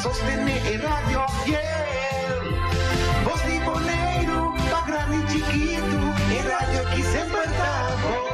sostener el radio fiel. Voz de Bonaire, pa' grande y chiquito, el radio aquí siempre está con.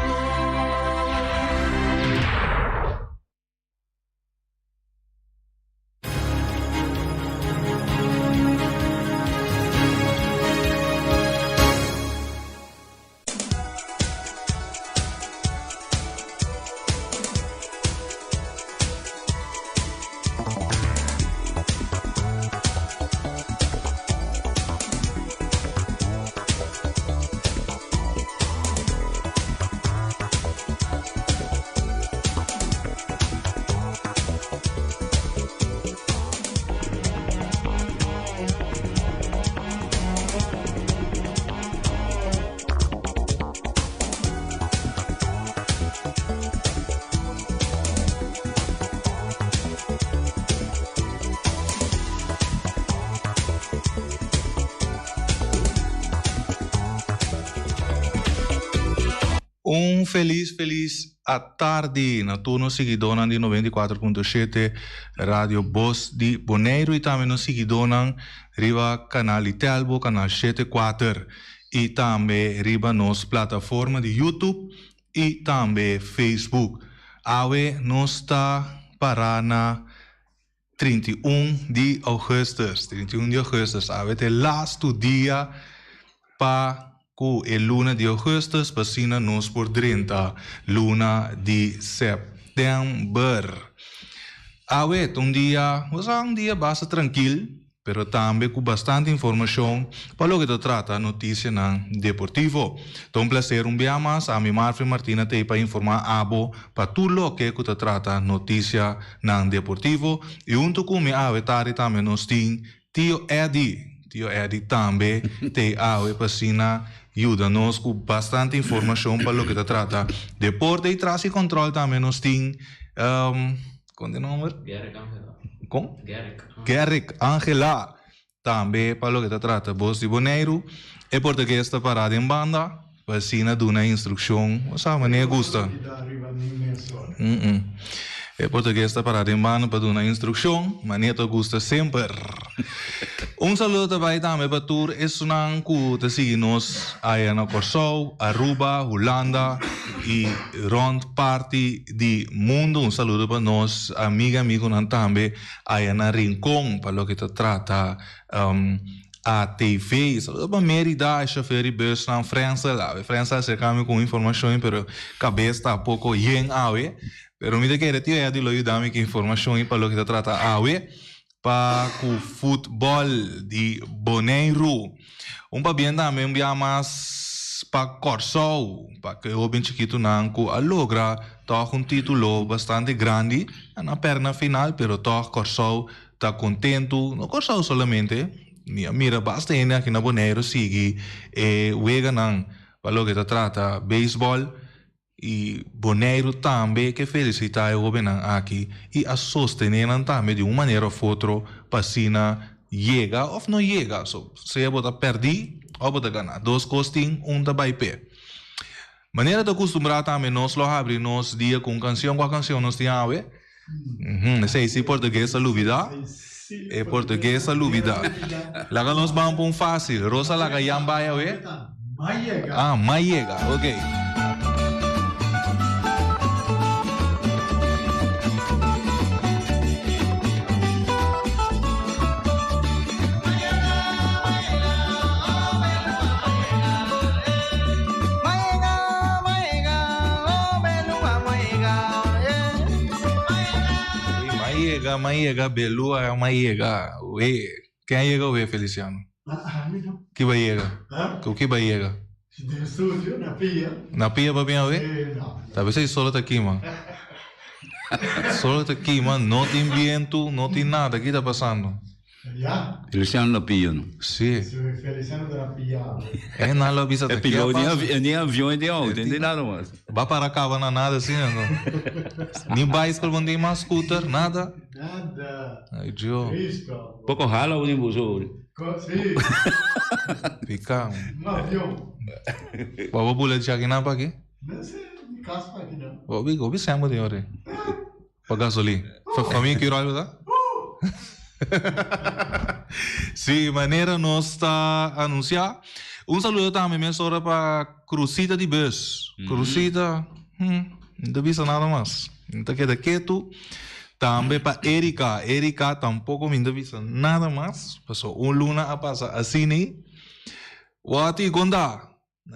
Feliz à tarde na turno seguidona de 94.7 Rádio Voz de Bonaire e também no seguidona riba canal Telbo, canal 74 e também riba nos plataforma de YouTube e também Facebook. Awe nos está para na 31 de augustus. 31 de augustus, awe te laatste dia para el luna de augustus passina nos por 30 luna de setembro. Awet um dia bastante tranquilo, pero também com bastante informação para o que trata a notícia na deportivo. Então, prazer dia mais a minha Marfre Martina te para informar abo para tudo o que trata a notícia na deportivo e junto com minha avetari também nos tem Tio Eddie também te passina ajuda-nos com bastante informação para o que trata deporte e traz e controle também nos tem qual é o nome? Gerrick Angela também para o que trata Voz de Bonaire e português está parado em banda vacina de uma instrução sabe, nem gosta e português está parado em banda para dar uma instrução mas nem gosta sempre. Saludo também para todos os que te seguimos aí na Corsou, Aruba, Holanda e rond parte do mundo. Saludo para nós, amigo também aí na Rincón, para o que te trata a TV. Saludo para Merida, chofer e bus na França. A França se cambia com informação, mas a cabeça está um pouco yen awe. Pero me quero tirar de lo ajudar com informação para o que te trata awe. Para o futebol de Bonaire. Bem também mais para Corsou, para que o bem chiquito nanco logra tocar título bastante grande na perna final, pero tocar Corsou está contento, não Corsou solamente, mira bastante aqui na Bonaire sigue e juega nan para o que se trata beisebol. E Bonaire também que felicitar o governo aqui e a sostener também de uma maneira ou outra para se chega ou não chega. Se você perder ou você ganhar. Dois costinhos, tá vai pé. Maneira de acostumar também nós lo abrir nos dia com canção nós temos não sei se português é lúvida. É português é lúvida. Lá nós vamos para fácil. Rosa lá que yamba é Maiega, ok. Maiega, Belua, Maiega. Quem chega o Feliciano? Que vai chegar? O que vai chegar? No estúdio, na pia. Na pia para ver? Não. Talvez você só está aqui, mano. Só está aqui, mano. Não tem vento, não tem nada. O que está passando? Já? Feliciano na pia, não? Sim. Feliciano da pia. É nada, lo visa é piloto, nem avião, nem auto, não tem nada mais. Vai para cá, vai nada assim, não. Nem bicycle, não tem mais scooter, nada. Nada. Ai, Dio. Cristo. Pouco rala o ônibus. Sim. Fica. Um avião. Vou pular de aqui na aqui? Não sei, de casa para aqui não. Vou sempre de hora. Para gasolina. Família que olha, tá? Sim, maneira nós está a anunciar. Saludo também, minha senhora, para Cruzita de Bus. Cruzita, não precisa nada mais. Então, queda quieto. Também para Erika. Erika tampouco me precisa nada mais. Passou luna a passar assim, né? Wati Gonda.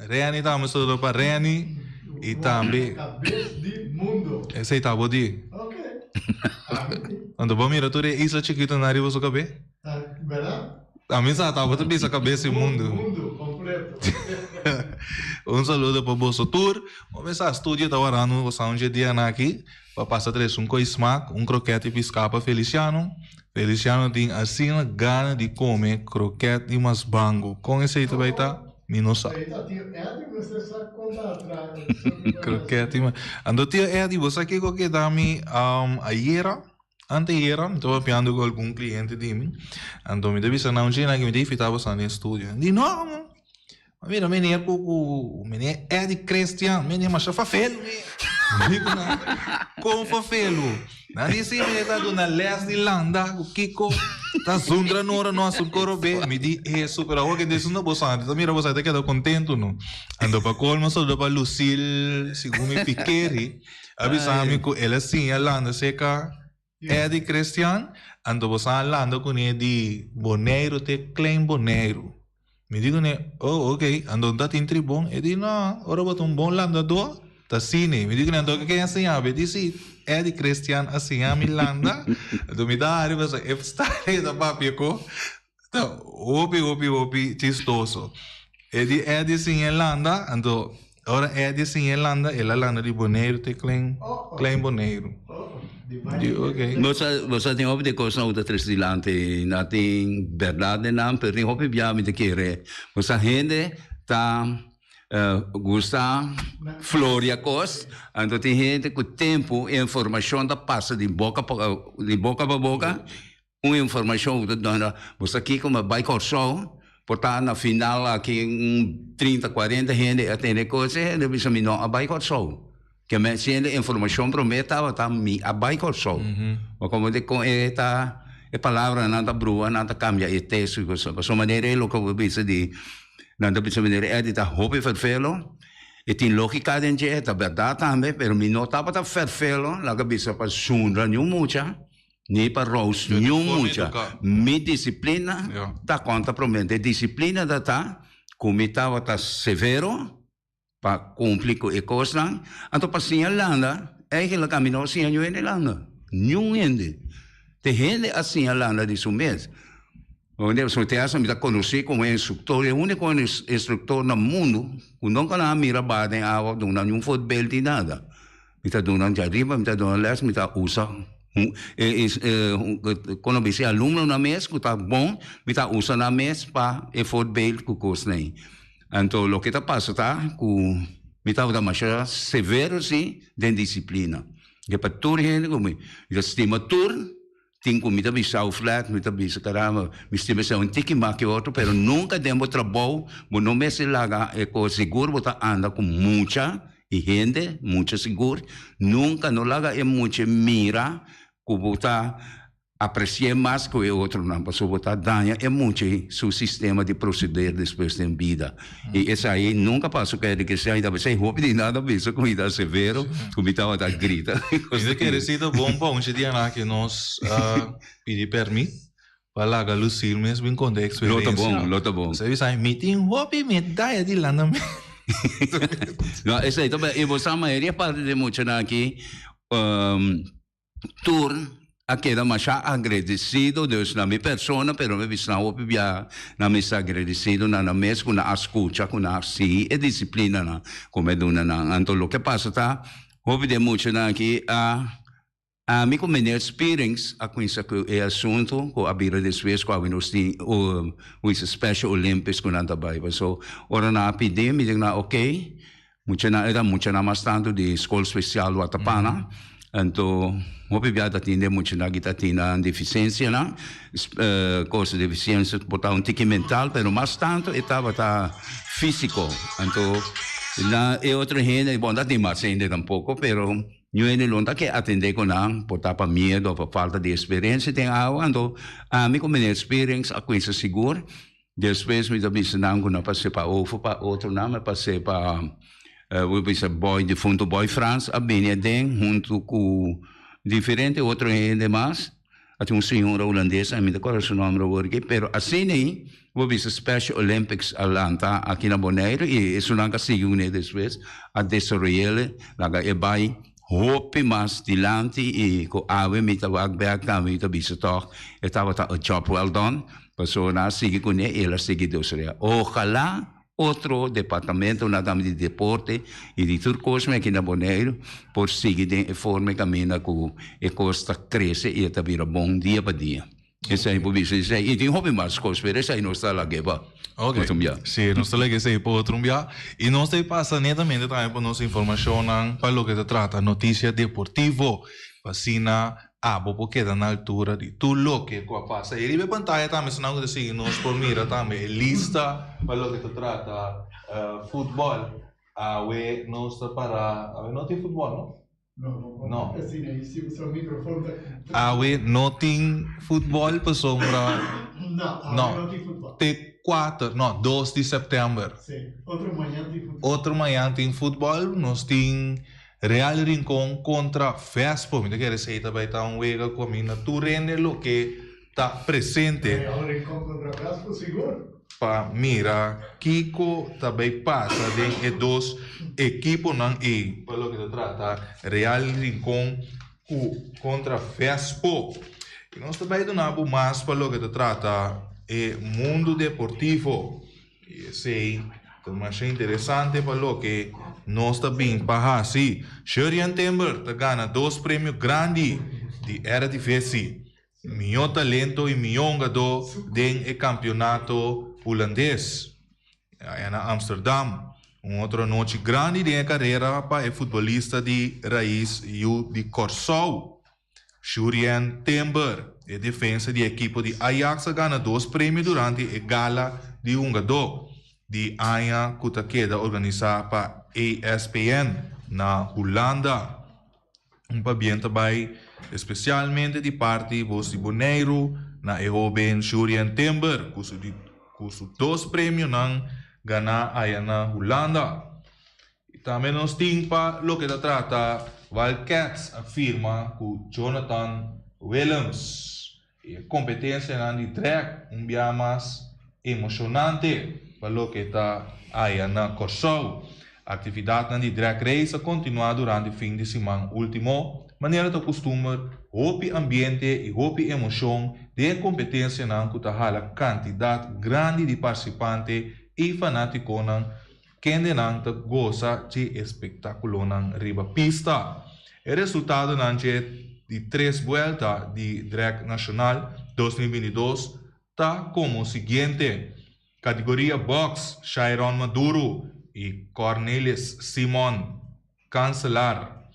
Reani também saludo para Reani. E também. Cabeça de mundo. Esse aí tá bom dia. Ok. Quando vamos mirar tudo isso chiquito na riba sua cabeça. Verdade? A mim tá bom também essa cabeça mundo. Mundo completo. Saludo para o Bolso Tour. Vamos começar a estúdio da hora no Sound dia aqui. Para passar três smack, croquete piscar para Feliciano. Feliciano tem assim a gana de comer croquete e mais bango. Com esse aí também tá. Minosa. Croquete. Ando tio Eddie, você aqui que dá me anteera, estava piando com algum cliente de mim. Ando me deve sanar que me deve fitar você no estúdio. Di não, mira, menino Eddie Christian, menino mas fafelo. Digo não, como fafelo. Nadi si me está dando les de landa, o Kiko. Tá zundra nora nosso corobe, me di super agora que desse não bosante, tá mira você até queda contento não. Ando para colmo só para Lucille, segundo me piqueri, avisame que ela sim landa seca Eddie Christian, ando bosante landa com ele de Boneiro te claim Boneiro. Me digo né, oh ok, ando tá tem tribom, e di não, ora botar bom landa do, tá cine, me digo né, ando que assim ave, disse Eddie Christian assim a Milanda, do me dá área você está aí da papi ko, então opi chistoso. Eddie sim Irlanda, ando ora Eddie sim Irlanda, ela landa de Boneiro te claim Boneiro. Okay. Você tem hobby de coisa outra três dilante, não tem verdade não, pero tem hobby biame de querer. Você gente tá gusta floria cos, então tem gente que o tempo e informação da passa de boca para boca, uma informação que dá você aqui como vai show, portanto na final aqui 30, 40 gente atende coisa, deve ser menor a vai show. Que me sendo informação prometa tá mi a vai show. Mas como de com esta palavra nada brua, nada cambia e texto coisa, só maneira é o que eu disse de nada bisa menere edita hopi vervelo e tem lógica dentro é verdade também, pero me nota para vervelo lá que bisa para sundra nenhum mucha nem para roast nenhum mucha me disciplina tá conta promete disciplina da tá comitava tá severo para cumprir com coisa então para sinalanda é que lá caminho sinal em landa nenhum ende tem gente assim landa de sumes. Onde eu teatro me conheci como instrutor, é o único instrutor no mundo que nunca na mira bate a água, não nenhum futebol de nada. Me está dando arriba, me está dando les, me está usa. Quando você é aluno na mesa, que está bom, me está usa na mesa para o futebol que custa nem. Então, o que está passando, tá? Que me está dando mais severo sim, de disciplina. Que para tudo gente como, eu estima tudo. Tem comida bisa o flat, me bisa caramba, me estima ser tique mais que outro, pero nunca demos trabalho, mas não me se laga com seguro, botar anda com muita e gente, muita seguro, nunca não laga é muita mira, que botar apreciar mais que o outro, não, para botar danha é muito seu sistema de proceder depois da vida. E essa aí nunca passou que que se ainda você roupa de nada, bisa comida severo, comida da grita. Isso que é sido bom para um dia lá que nós pedir permissão para lá a Lucille mesmo em contexto. Lota bom. Você vai meeting roupa medalha de lá não. Não, essa aí também eu vou chamar a maioria parte de muito aqui tour a queda mais agradecido Deus na minha persona, pero me visna o pibia na me agradecido na mes com a escuta com a si e disciplina na como é dona na então o que passa tá houve de muito na aqui a me como experience a coisa que é assunto com a bira de Suez com a universidade o Special Olympics com nada vai so ora na pedir me diga ok muito na era muito na mais tanto de escola especial o Atapana então mo pibiata tinde muito na kita tina deficiência na coisa de deficiência botar tique mental pero mais tanto estava tá físico então na e outra gente bom dá tem mais ainda tampouco pero Não é lonta que atender com não, por tapa medo, por falta de experiência, tem algo, então, a mim como experiência, a coisa segura, depois me também não quando passei para outro nome, passei para boy de fundo boy France, a bem junto com diferente outro gente mais, até senhor holandês, a mim de cor seu nome porque, pero assim aí, vou ver Special Olympics Atlanta aqui na Bonaire e isso não conseguiu né depois a desarrollar, laga e vai hope mas dilante e com ave me tawag back também to visitor, estava a job well done. Passou na seguir com ele, seguir Deus. Ojalá outro departamento, nada de deporte e de turcos aqui na Bonaire, por seguir de forma caminha com a costa cresce e está vira bom dia para dia. Isso aí, por isso, e tem hobby mais coisas, mas isso aí não está lá que va. Ok. Sim, não está lá que se pode trumbiar. E nós te passa netamente também por nossa informação para o que se trata notícia deportivo, vacina. Bobo queda na altura de tudo lo que passa. E a pantalla também, se não conseguir nos por mira também, lista para o que se trata futebol. We não está para... não tem futebol, não? No. Assim, aí se o seu microfone... We não tem futebol para sombra... Não tem futebol. Tem 2 de setembro. Sim, outro manhã tem futebol. Outro manhã tem futebol, nós tem... Real Rincón contra Vespo. Me quer dizer também está wega comina tu rende lo que está presente. Real Rincón contra Vespo, seguro. Pa mira, Kiko também passa de dois equipos não e pelo que se trata Real Rincón contra Vespo. E nós também donamos mais pelo que se trata mundo deportivo. E sei mas é interessante para o que nós também para assim, Shurian Timber ganha 2 prêmios grandes de Eredivisie, melhor talento e melhor jogador do campeonato holandês, aí na Amsterdam. Outra noite grande de carreira para o futebolista de raiz de Corsau, Shurian Timber, a defesa de equipe de Ajax ganha 2 prêmios durante a gala de jogador de Aya Kutaqueda organizada para ESPN na Holanda. Pabien também, especialmente de parte de Bonaire, na Ehoben Shurian Timber, com os 2 prêmios não ganhar aí na Holanda. E também nós temos para o que se trata, Wildcats afirma com Jonathan Williams. E a competência de drag dia mais emocionante. Para que está aí na Corsau. A atividade de drag race continua durante o fim de semana último. Maneira de costume, hope ambiente e hope emoção de competência não que a quantidade grande de participantes e fanáticos que não goza de espetáculo na riba pista. O resultado de 3 vueltas de drag nacional 2022 está como o seguinte. Categoria Box, Shairon Maduro e Cornelis Simon Cancelar.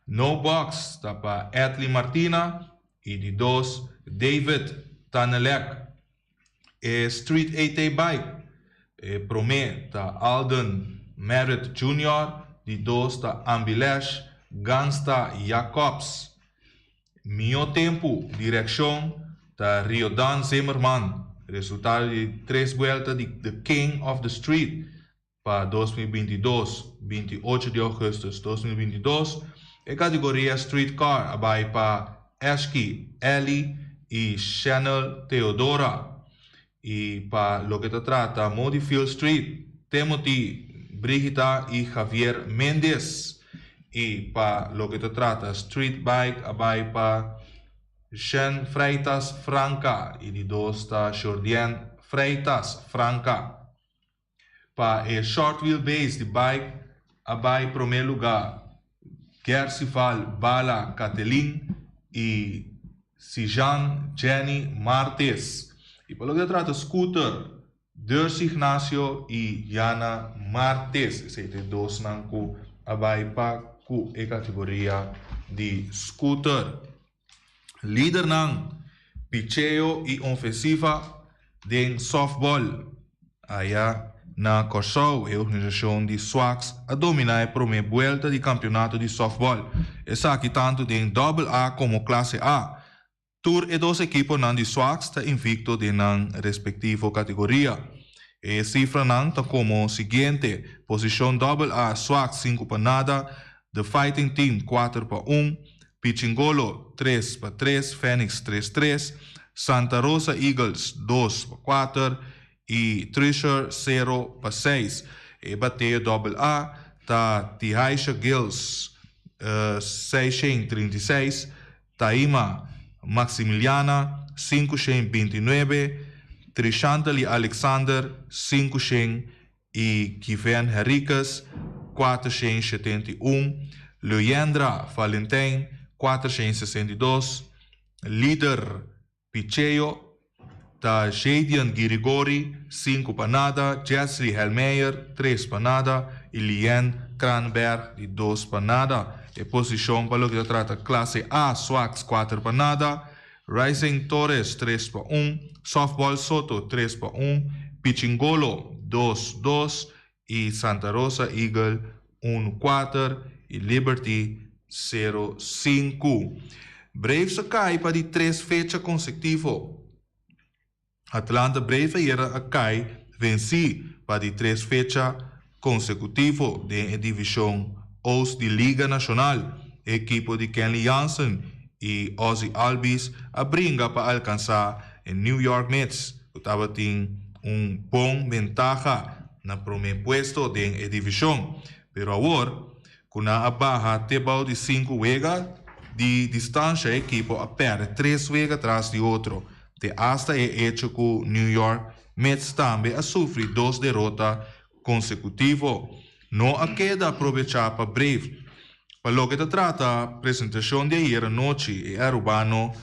No Box, está para Etli Martina e de 2, David Tanelek. Street 8 Bike, Promé, está Alden Merritt Jr. De 2, está Ambilesh Gansta Jacobs. Mio Tempo, direção, está Riodan Zimmerman. Resultado de 3 vueltas de The King of the Street para 2022, 28 de agosto de 2022. E categoria Streetcar vai para Ashki Ellie e Chanel Theodora. E para o que se trata, Modifield Street, Timothy Brigida e Javier Mendes. E para o que se trata, Street Bike vai para Shen Freitas Franca e de 2 está Jordian Freitas Franca. Para o short wheelbase de bike, vai para o primeiro lugar Gersival Bala Catelin e Sijan Jenny Martes. E para o que trata scooter, Ders Ignacio e Jana Martes. Esse é 2 nanco vai para a categoria de scooter. Líder ng picheo e ofensiva de softball. Aya na Corsau, a organização de SWAX, a dominar a primeira volta do campeonato de softball. Essa aqui tanto em AA como classe A. Tur e dois equipos de SWAX está invicto de na respectiva categoria. E cifra não está como seguinte: posição AA, SWAX 5-0, The Fighting Team 4-1, Pichingolo 3-3, Phoenix 3-3, Santa Rosa Eagles 2-4 e Treasure 0-6. E bateia AA está Tihaisha Gills 636, Taima Maximiliana 529, Trishantali Alexander 500 e Kiven Henriquez 471, Leandra Valentin 462, Líder Picheo da Jadian Girigori 5-0, Jessley Helmeyer 3-0 e Lien Kranberg de 2-0. E posição para o que trata classe A, SWAX 4-0, Rising Torres 3-1, Softball Soto 3-1, Pichingolo 2-2 e Santa Rosa Eagle 1-4 e Liberty 0-5. Braves cai para de 3 fechas consecutivas. Atlanta Braves era cai venci para de 3 fechas consecutivas da divisão Oeste de Liga Nacional. Equipo de Kenley Jansen e Ozzy Albies brinca para alcançar em New York Mets. Estava tendo bom ventaja na primeiro puesto da divisão. Pero agora, com a barra tebal de 5 vegas de distância, a equipe perde 3 vegas atrás de outro. De hasta é hecho que o New York Mets também sofre 2 derrotas consecutivas. Não queda aproveitar para breve. Para lo que se trata, a apresentação de ayer à noite é urbano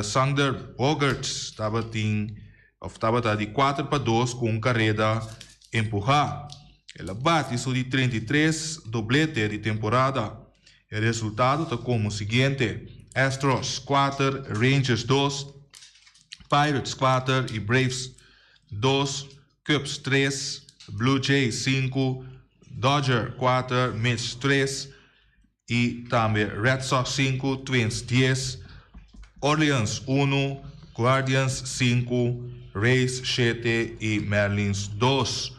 Sander Bogaerts estava de 4-2 com carreira empurrar. Ela bate isso de 33 doblete de temporada. O resultado está como o seguinte: Astros 4, Rangers 2, Pirates 4 e Braves 2, Cubs 3, Blue Jays 5, Dodger 4, Mets 3 e também Red Sox 5, Twins 10, Orleans 1, Guardians 5, Rays 7 e Marlins 2.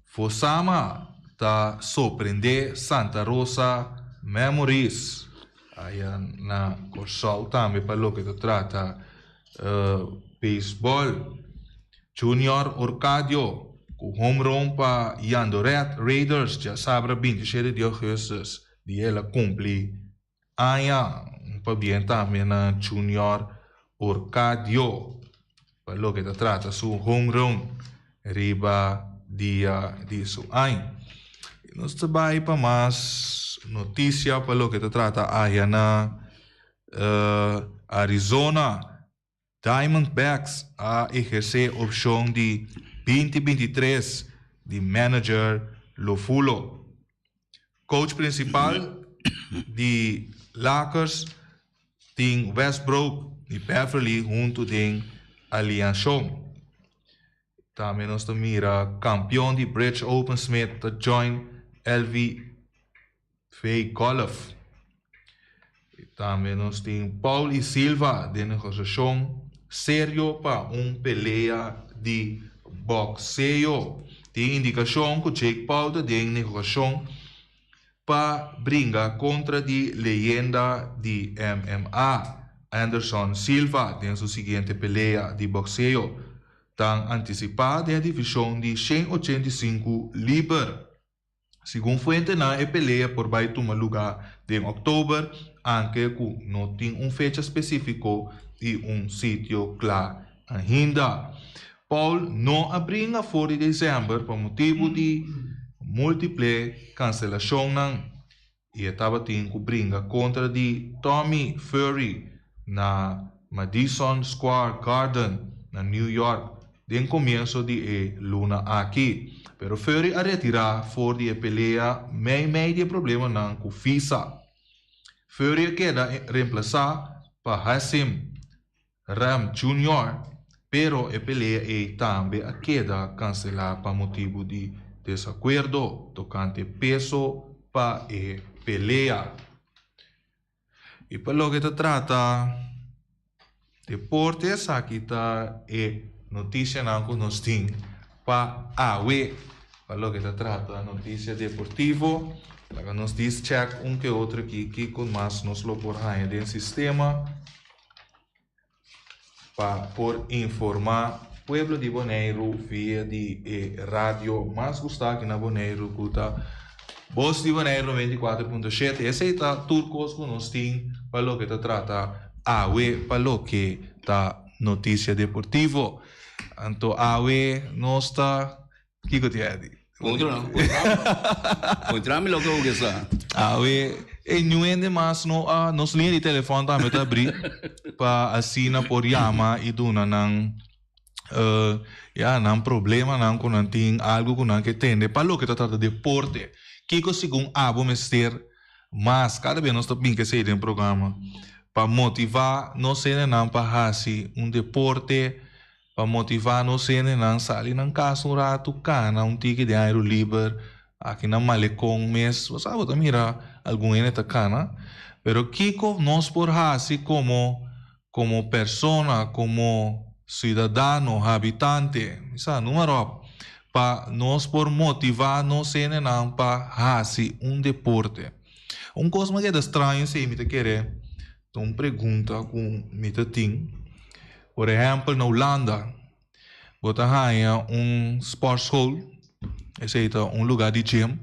Fosama está surpreender Santa Rosa Memories. Aí na Corsal também para o que se trata beisebol. Junior Orcadio com home run para Yandoret Raiders já sabe 27 de agosto de ela cumpre aia para bem também na Junior Orcadio para o que se trata su home run riba dia disso ano. Nós trabalhamos para mais notícia para o que se trata aia na Arizona. Diamondbacks a exercer opção de 2023 de manager Lofulo. Coach principal de Lakers tem Westbrook e Beverly junto de alianção. Também nós mira campeão de Bridge Open Smith da join LV Fay Golf. Também nós temos Paul e Silva de negociação sério para pelea de boxeo. Tem indicação que Jake Paul de negociação para brincar contra a leyenda de MMA Anderson Silva em sua seguinte pelea de boxeo. Tan antecipada a divisão de 185 libras. Segundo fonte na pelea por vai tomar lugar em outubro, anche que não tem fecha específico e sítio claro ainda. Paul não abriu fora de dezembro por motivo de múltipla cancelação e estava tendo que brincar contra de Tommy Fury na Madison Square Garden na New York desde o começo de luna aqui. Pero Fury a retirar fora de pelea meio de problema não com FISA. Fury queda reemplazar para Hassim Ram Jr. pero a pelea também queda cancelada por motivo de desacuerdo tocante peso para a pelea. E para lo que se trata deportes, aqui está a notícia que nós temos para AWE. Para lo que se trata notícia deportivo, que nós diz check que outro aqui com mais nos lo por aí do sistema para por informar Pueblo de Bonaire via de rádio mais gostada aqui na Bonaire, que está Voz de Bonaire 94.7. Esse é o turcos que nós temos para lo que se trata AWE, para lo que está notícia deportivo. Então AWE nós está que te é Contra-me logo o que está. AWE não é mais nos linha de telefone também está abrir para assinar por chama e dona não não problema não quando não tem algo que não que tem para lo que se trata de deporte. Kiko segundo abo mester, mas cada vez nós estamos que sair em programa para motivar nós ser não para fazer deporte, para motivar nós ser não sair na casa rato cana ticket de aero livre aqui na Malecon mês, você sabe também mira algum ene ta cana, pero Kiko nós por fazer como persona, como cidadano, habitante, sabe número para nós por motivar nós não para fazer deporte. Coisa que é estranho se me querer, então pergunta com me tem. Por exemplo, na Holanda, você tem sports hall, esse é lugar de gym,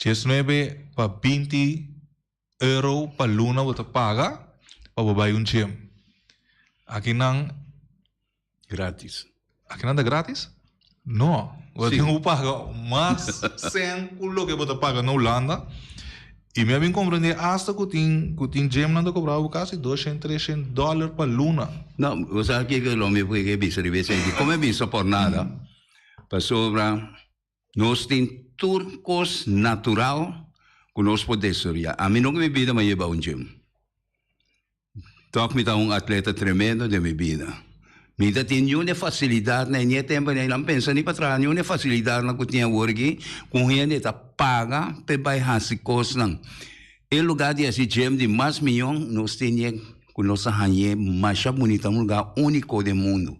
19 para 20 euro para luna você paga para vai gym. Aqui não Grátis. Aqui não é grátis? Não, você tem que pagar mais 100 lo que você paga na Holanda. E me bem compreender, hasta que tem gym não te cobrava quase $200-300 para luna. Não, você sabe que o homem foi que bisa de vez como é bisa por nada, para sobra, nós temos turcos natural que nós podemos estudar. A mim não me vida me lleva gym. Toque me dá atleta tremendo de minha vida. Minha tem nenhuma facilidade, nem é tempo, nem não pensa nem para trás, nenhuma facilidade na que tinha work, com ele está paga, para baixar as coisas não. Em lugar de esse gym de mais milhão, nós temos que nós arranhar mais bonita, lugar único do mundo.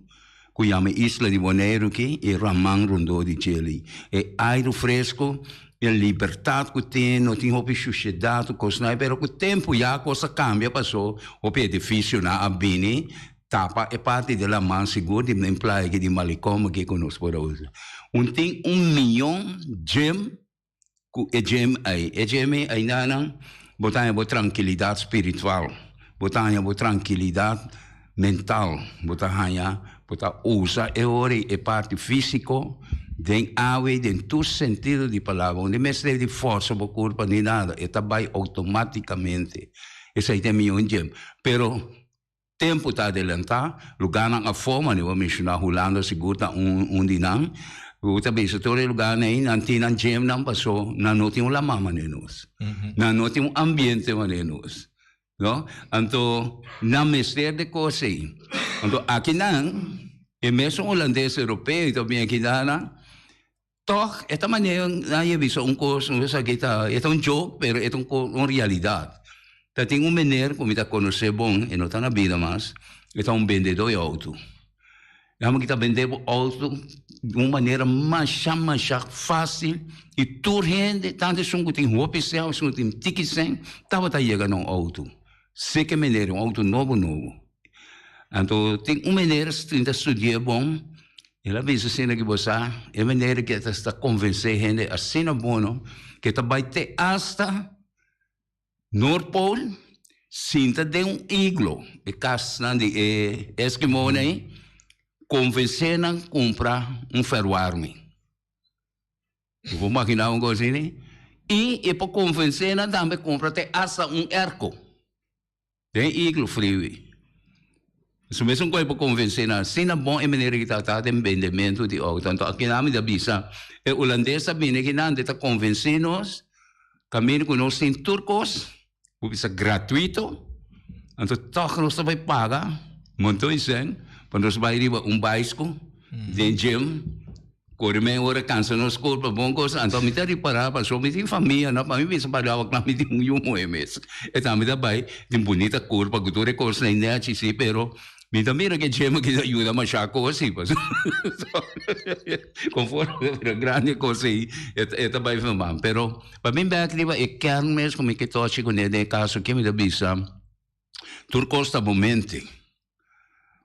Que chama Isla de Bonaire, que é Ramang Rondo de Chile. É ar fresco, é liberdade que tem, não tem roupa sociedade, coisa não, mas com o tempo já a coisa cambia, passou, o é difícil na abine. Tapa é parte da mão segura de emprego de Malecom que conosco por hoje. Tem 1 milhão gem, gem aí não, botar tranquilidade espiritual, botar tranquilidade mental, botar usa é parte físico, tem ave, tem todo sentido de palavra, onde mestre de força por culpa nem nada, é também automaticamente. Esse aí tem milhão gem, pero tempo está adelantado, lugar na forma, eu vou mencionar Holanda, segura dinam, o também se todo lugar aí, não tem um gym, não passou, não tem lama manenos, não tem ambiente manenos, não? Então, não mestre de coisa aí. Então, aqui não, e mesmo holandês europeu, também aqui não, toch, esta maneira, não é visto coisa, não sei que está, é joke, pero é uma realidade. Tem menino que me conhece bom, e não está na vida mais, é vendedor de auto. Ele está vendendo auto de uma maneira mais fácil, e toda gente, tanto que tem roupa especial, que tem ticket sem, estava chegando um auto. Sei que menino, um auto novo. Então, tem menino que está estudando bom, ele avisa assim que você, é menino que está convencendo gente, assim é bom, que está vai ter hasta Noordpool, sinta de iglo, e casa de Eskimo aí, convencer a comprar ferroarme. Vou imaginar coisa assim, e para convencer a também comprar até asa erco. Tem iglo frio. Isso mesmo que para convencer a, se não bom é maneira que está de vendimento de auto. Então aqui na minha visa, é holandesa bem que não está convencendo-nos, caminho que nós temos turcos, isso é gratuito, então toca nós vai pagar, muito isso, quando nós vai riba bicycle, de gym, corre meia hora, cansa na escola, para bom coisa, então me tem reparar, para só me tem família, não, para mim mesmo, para lá, me tem um mês. Então me dá bem, tem bonita cor, para que tu recordes na internet, sim, pero me também que gym que ajuda mais a coisa, assim, conforme grande coisa aí, é também filmar, pero para mim bem que é quer mesmo como que toche com ele caso que me dá bisa, tu costa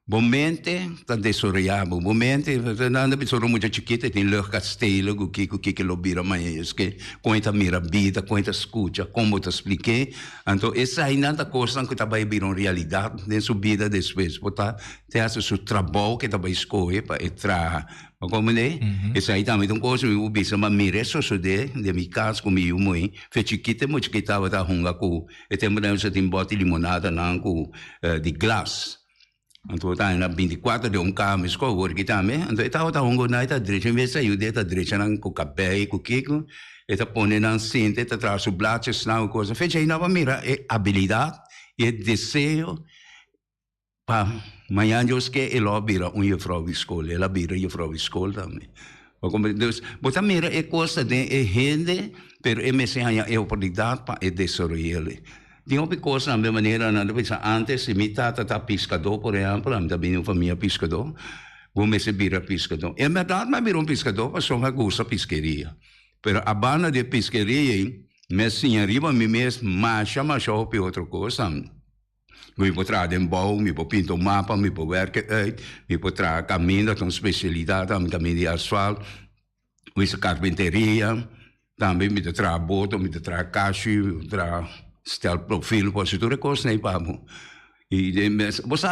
Bomente está desoriado, bomente nada pessoa muito chiquita tem lhe castelo o que lo bira mais que conta mira vida conta escuta como te expliquei então essa aí nada coisa que tá vai virar realidade de sua vida depois botar te hace seu trabalho que tá vai escolher para entrar como né essa aí também uma coisa eu bisa mas mira isso de minha casa comigo mãe foi chiquita muito que tava da hunga com e tem mais tem bote limonada não com de glass então tá na 24 de carro me escolhe que também então estava hongo na ita direita me saiu deta direita não com café com kiko eta põe na cinta eta traz o blaches não coisa fecha aí nova mira é habilidade e desejo para amanhã eu que ela vira juffrouw escola ela vira juffrouw escola também como Deus bota mira é coisa de é gente pero é me se é oportunidade para desenvolver Tinha uma coisa na minha maneira, antes, minha tata tá pescador, por exemplo, a minha família pescador, vou me servir a pescador. É verdade, mas virou pescador, mas só me gusta pesqueria. Pero a banda de pesqueria, me senhoriba, me mesmo, macha, para outra coisa. Me vou trazer um bom, me vou pintar um mapa, me vou ver me vou trazer caminho, com especialidade, caminho de asfalto, me carpinteria, também me trazer boto, me trazer caixa, me trazer stel profilo postura coisa nem pabo e você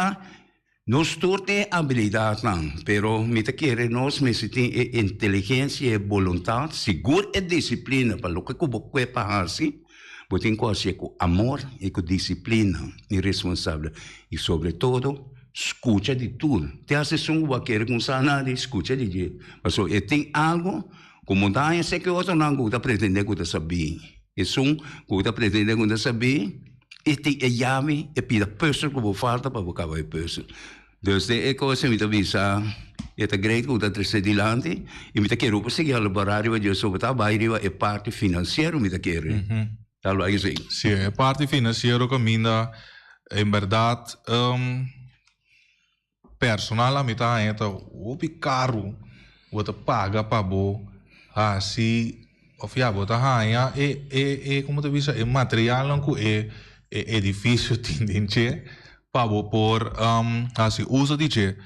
nós temos habilidade não pero me te querer nós me se tem inteligência e vontade seguro e disciplina para o que eu vou para assim vou ter coisa com amor e com disciplina e responsável e sobretudo escuta de tudo te assessão vai querer com sana escuta de jeito mas eu tem algo como daí sei que outro não gosta pretender que saber isso que está pretendendo que saber e tem a chave e pida pessoa que falta para buscar a pessoa. Então é coisa me avisa é tá grande que está trazendo adiante e me tá querendo para seguir o laboratório de sobre tá vai é parte financeira me tá querendo. Tal aí sim. Sim, é parte financeira que minda em verdade personal a me tá então o caro o tá paga para bo assim of ja, bota hanha como te dice, el material não é edifício tendente para por assim uso de che.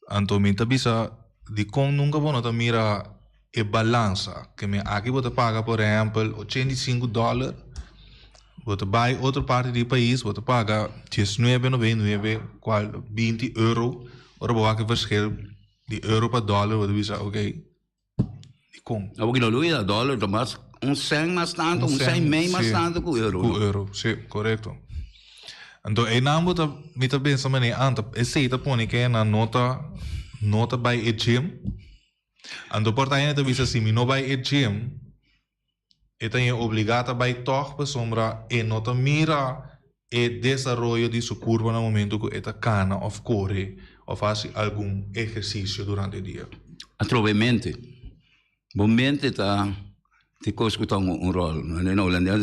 Então me te bisa de com nunca vou não mira e balança que me aqui bota paga por exemplo $85, bota vai outra parte do país bota paga $19,99 qual €20. Ora vou aqui verschil de euro para dólar bota bisa ok. Com. Não, porque não é dólar, mas $100 mais tanto, $100 meio mais tanto que o euro. Com o euro, sim, correto. Então, é não bota, me tá pensando mané, anta, é seita põe que na nota by a gym. Então, por aí tá visa assim, me não by a gym, é tem obrigada by toch para sombra e nota mira e desenvolvimento de sua curva no momento que está cana ou corre ou faz algum exercício durante o dia. Atrovamente. Momento tá te coisa que tem rol não holandês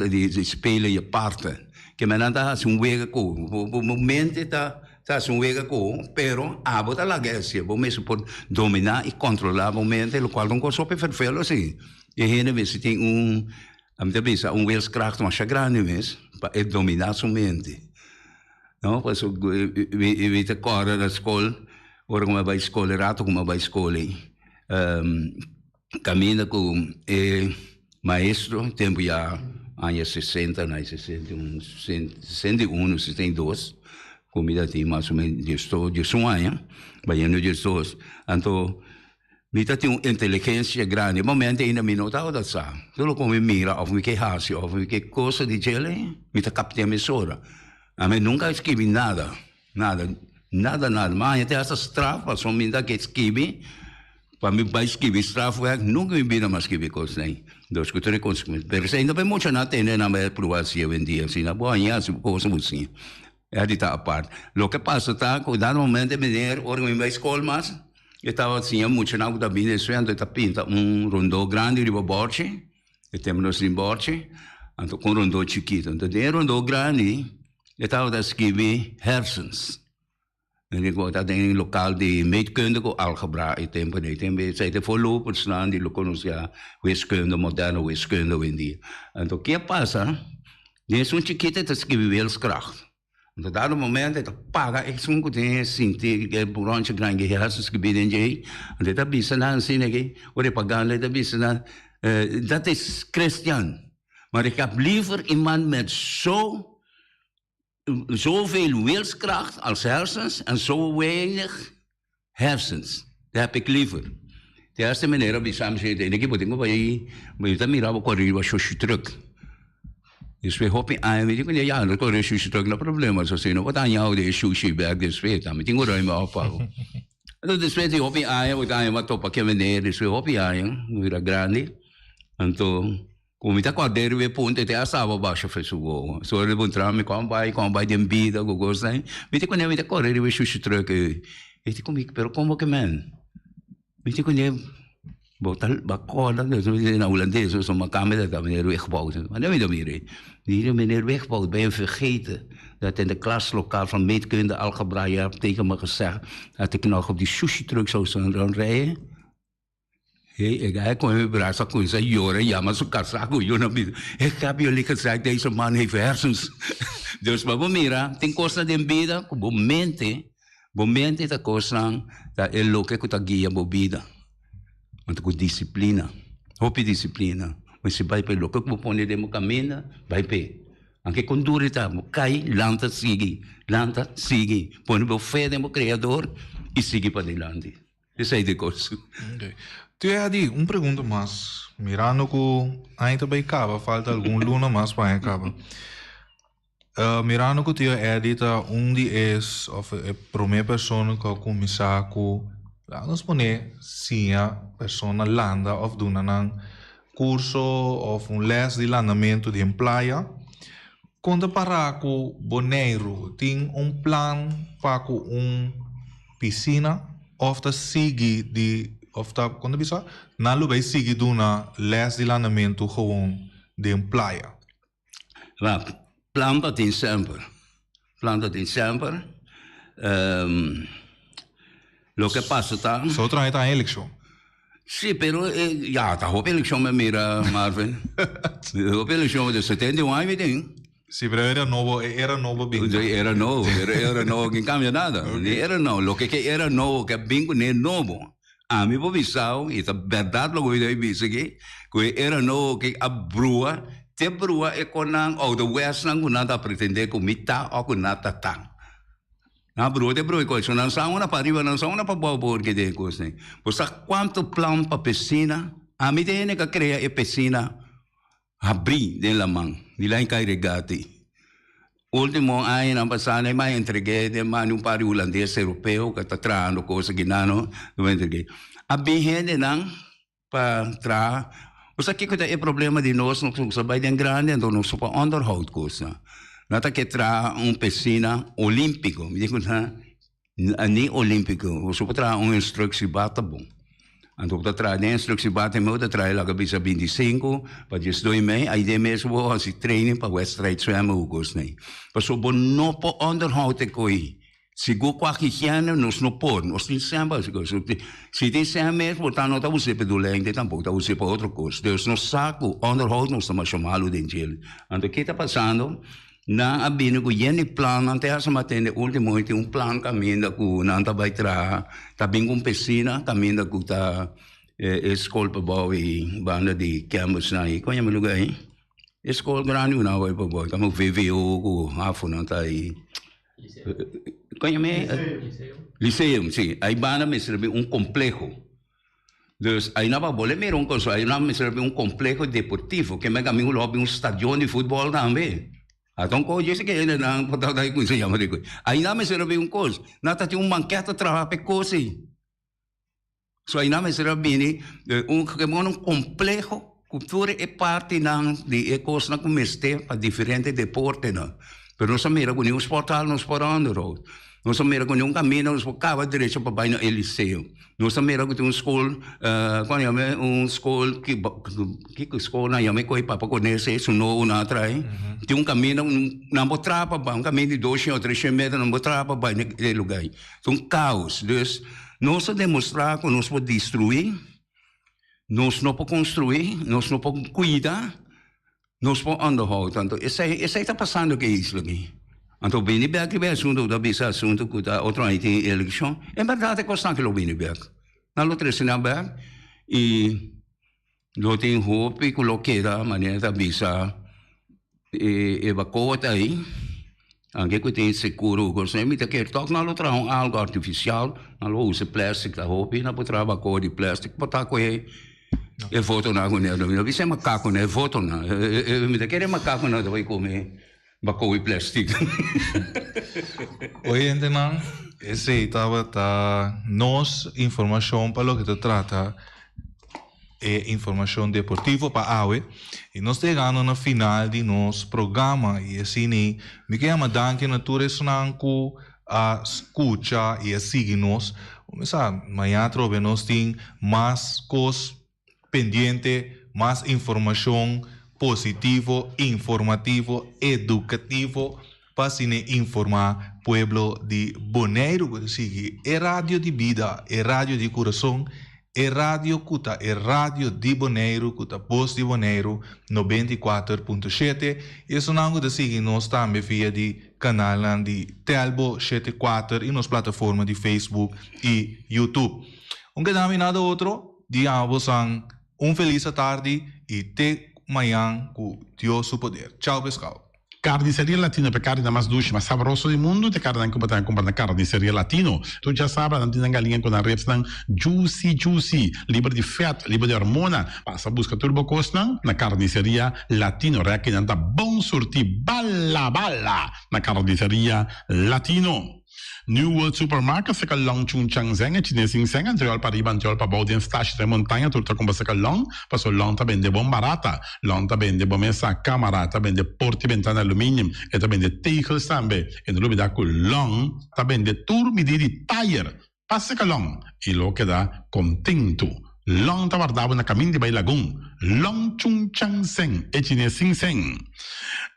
de spelen je parte que me nada assim wega com momento tá assim wega com pero a bota la guerra bom mesmo por dominar e controlar momento o qual não consegue perfeito assim e ainda mesmo tem a minha vista wilskracht mas grande mesmo para dominar sua mente não pois eu te corre na escola ora como vai escola rato como vai escola caminha com maestro, tempo já anos 60, 61, 62, comida tem mais ou menos de 1 ano, baiano de 2. Então, me tem uma inteligência grande, momento ainda me notava da sa. Tudo como me mira, ou me que hace, ou me que coisa de gele, me tá captando a mesura. A mim nunca escrevi nada, mas até essas trafas, só me dá que escrevi. Para mim, vai escrever strafwerk, nunca me vira mais escrever coisas nem. Dos que eu reconheço. Mas ainda bem muito na tenda na minha província vendia assim, na boa, assim, coisa assim. Ja, die está apart. Lo que pasa está, que dado momento, meneer, hoor in bij school, mas, eu estava assim, muito não, da vida, isso é, pinta rondô grande de borche, e temos um borche, então com rondô chiquito. Então, tem rondô grande, eu estava a escrever hersens. Ik wou dat in een lokaal die meetkundige algebra in tempo nee tempo zij de voorlopers staan die loconosia wiskunde moderne wiskunde in die en toen keer passa die is een chiquita te schrijven wilskracht en tot dat moment dat paga ik zo'n goed sinti que branche grande hersens gebied in je en dit heb je dan zien ik hoor pagan dit heb je dat is christian maar ik heb liever iemand met zoveel wilskracht als hersens en zo weinig hersens. Dat heb ik liever. De eerste meneer op die samen zegt, en ik moet denken, maar je dat mira op corrie was zo druk. Dus we hopen aan, weet je, ja, dat corrie zo druk, no problema, zo zien. Wat aan jou de sushi bag, dus weet je, maar tingo ruim oppakken. En dus weet je, hopen aan, wat aan, wat op een meneer, dus we hopen aan, we grande, en toen. Como está quadro we ponte te asava baixo fesugo. So ele bom trame com vai de vida go gostai. Me te quando me te correr we chuchu truck. E te comigo, pero como que man? Me te quando botal bacola, na holandês so uma câmera da meneer weggebouwd. Maar dan weet je meer. Die meneer weggebouwd ben je vergeten dat in de klaslokaal van meetkunde algebra je hebt tegen me gezegd dat ik nog op die sushi truck zou gaan rijden. Ik kon mijn braas aan kunnen zeggen, joh, ja, maar zo kan ik joh, ik heb jullie gezegd, deze man heeft hersens. Dus maar mira, ten koste de bida, momente te koste dat el loke ko tagia bobida. Want ko disciplina. Hopi disciplina. Mas se vai pe loke ko pone de mo camina, vai pe. Anche condurita, mo kai lanta sigi. Pone bo fede mo creador e sigi para adelante. Essa é de coisa. Okay. Tu é ali, pergunta mais. Mirando que ainda bem acaba, falta algum luna mais para acaba. Mirando que tu é ali, onde é a primeira pessoa que começar com, vamos poner, sim, a pessoa landa ou dona um curso ou les de landamento de praia. Quando parar com Bonaire, tem plan para com piscina ou sigue de of dat, quando bisa, nalo vai seguir duna les de landamento gewoon de praia. Plan para dezembro. Lo que pasa está. Só trai tá eleição. Sim, pero ja, tá hope eleição me mira, Marvin. Hope eleição de 71 tem. Sim, pero era novo bingo. Era novo, que cambia nada. Okay. Era novo, lo que era novo, que bingo não é novo. A mim vou visar, e a verdade logo eu disse que era novo que a brua é com o do west não com nada pretender com mita ou com nada tang. Na brua é coisa, não são uma para arriba, não são uma para baixo porque de coisa. Você quanto plano para piscina, a mim tem que criar a piscina abrir de la mão, de lá em carregati. Último ano na passada, eu entreguei de um par de holandês europeu que está trazendo coisa que não entreguei. A bem não para tra. Você que é o problema de nós, não sabemos bem grande, então não só para underhold coisa. Nada que tra piscina olímpico, me digo nem olímpico, você pode tra instrução bata bom. Então para tra instrução bata meu, para tra lá que bisa 25, para just 2 mês, aí de mês vou fazer training para wedstrijd zwemmen o coisa nem. Para so bom não para underhold te coi. Sigur qualquer ano nós não pode, nós temos sempre se tem sempre, portanto não está você pedulente, tampouco está você para outra coisa. Deus não saco, underhold nós estamos chamando de ele. Então o que está passando? Na abino ko yan plan ante asa matende último ite plan caminho ko nanta vai tra tabing kung piscina caminho ko ta escola pa bawi banda de campus na ko yan lugar aí escola grande una vai pa bawi kamo VVO ko hafo nanta aí ko yan me liceu sim aí banda me serve complexo. Dus aí na bola meron ko so aí na me serve complexo deportivo que me caminho lobi stadion de futebol também. Então, quando eu disse que ele não pode dar com isso, aí não me serve coisa. Não tem manquete trabalhar para coisa. So aí não me serve um complexo cultura é parte de coisa que me para diferentes deportes. Pero nós mira com nenhum portal, nós parando road. Nós mira com nenhum caminho, nós cava direito para baixo no Eliseu. Nós mira com uma escola, quando eu me uma escola que escola eu me coi para conhecer isso não na atrás. Tem caminho não botar para um caminho de 200 ou 300 metros não botar para baixo naquele lugar. Então caos. Dus nós demonstrar que nós podemos destruir, nós não podemos construir, nós não podemos cuidar, nós podemos underhold. Então isso está passando que isso aqui. Então, Biniberg é assunto da bisa assunto que a outra aí tem eleição. É verdade que está aqui no Biniberg. Na outra Sinaberg e não tem roupa que coloqueira maneira da bisa e bacota aí. Anche que tem seguro, você me quer tocar na outra algo artificial, na usa plástico da roupa, na outra bacota de plástico, botar com ele. E voto na agulha, não vi se macaco né, voto na. Me quer macaco na vai comer. Bacou e plástico. Oi, então, esse estava nos informação para o que se trata é informação deportiva para a AUE e nós chegando no final de nosso programa e assim me quero dar que natureza não a escuta e a seguir-nos. Amanhã nós temos mais coisas pendentes, mais informação positivo, informativo, educativo para se informar o povo de Bonaire, é rádio de vida, é rádio de coração, é rádio cuta, é rádio de Bonaire, cuta Voz de Bonaire 94.7. Isso não é seguir nós também via de canal de Telbo 74 e nas plataformas de Facebook e YouTube. Que dá nada outro, digamos feliz tarde e te amanhã com Deus o poder. Tchau, pessoal. Carniceria Latino per carne mais doce, mais saboroso do mundo, te carne que botar comprar na Carniceria Latino. Tu já sabe, não tem galinha com a reps juicy, livre de fat, livre de hormona. Passa busca turbo costa na Carniceria Latino, que não tá bom surtir bala na Carniceria Latino. New World Supermarket se long chung chang zeng chinesing seng anterior para iban anterior para baudien stash de montanha turta com se long passo long ta vende bom barata long ta vende bom essa câmara ta vende porte ventana alumínio e ta vende tegels também e no lubida com long ta vende tur medidi tire passa que long e lo que dá contento long ta guardava na caminho de Bailagoon long chung chang seng e chinesing seng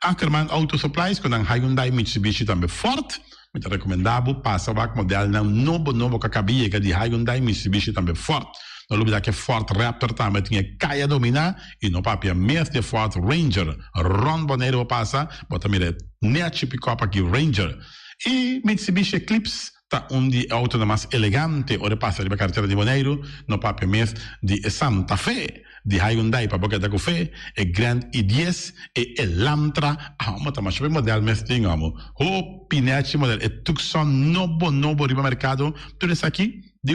Ackerman Auto Supplies com Hyundai Mitsubishi também forte. Me recomendavo passa o modelo novo que cabia que de Hyundai Mitsubishi também forte. No lugar que Ford Raptor também tinha caia dominar e no papel mesmo de Ford Ranger. Ron Bonaire passa, bota mire net pick-up aqui Ranger. E Mitsubishi Eclipse tá de auto mais elegante, ora passa de carteira de Bonaire, no papel mesmo de Santa Fe. De Hyundai para boca da café, e Grand i10 e Elantra, mas também o modelo mesmo tingamo. O pinete modelo e Tucson novo riba mercado, tudo isso aqui de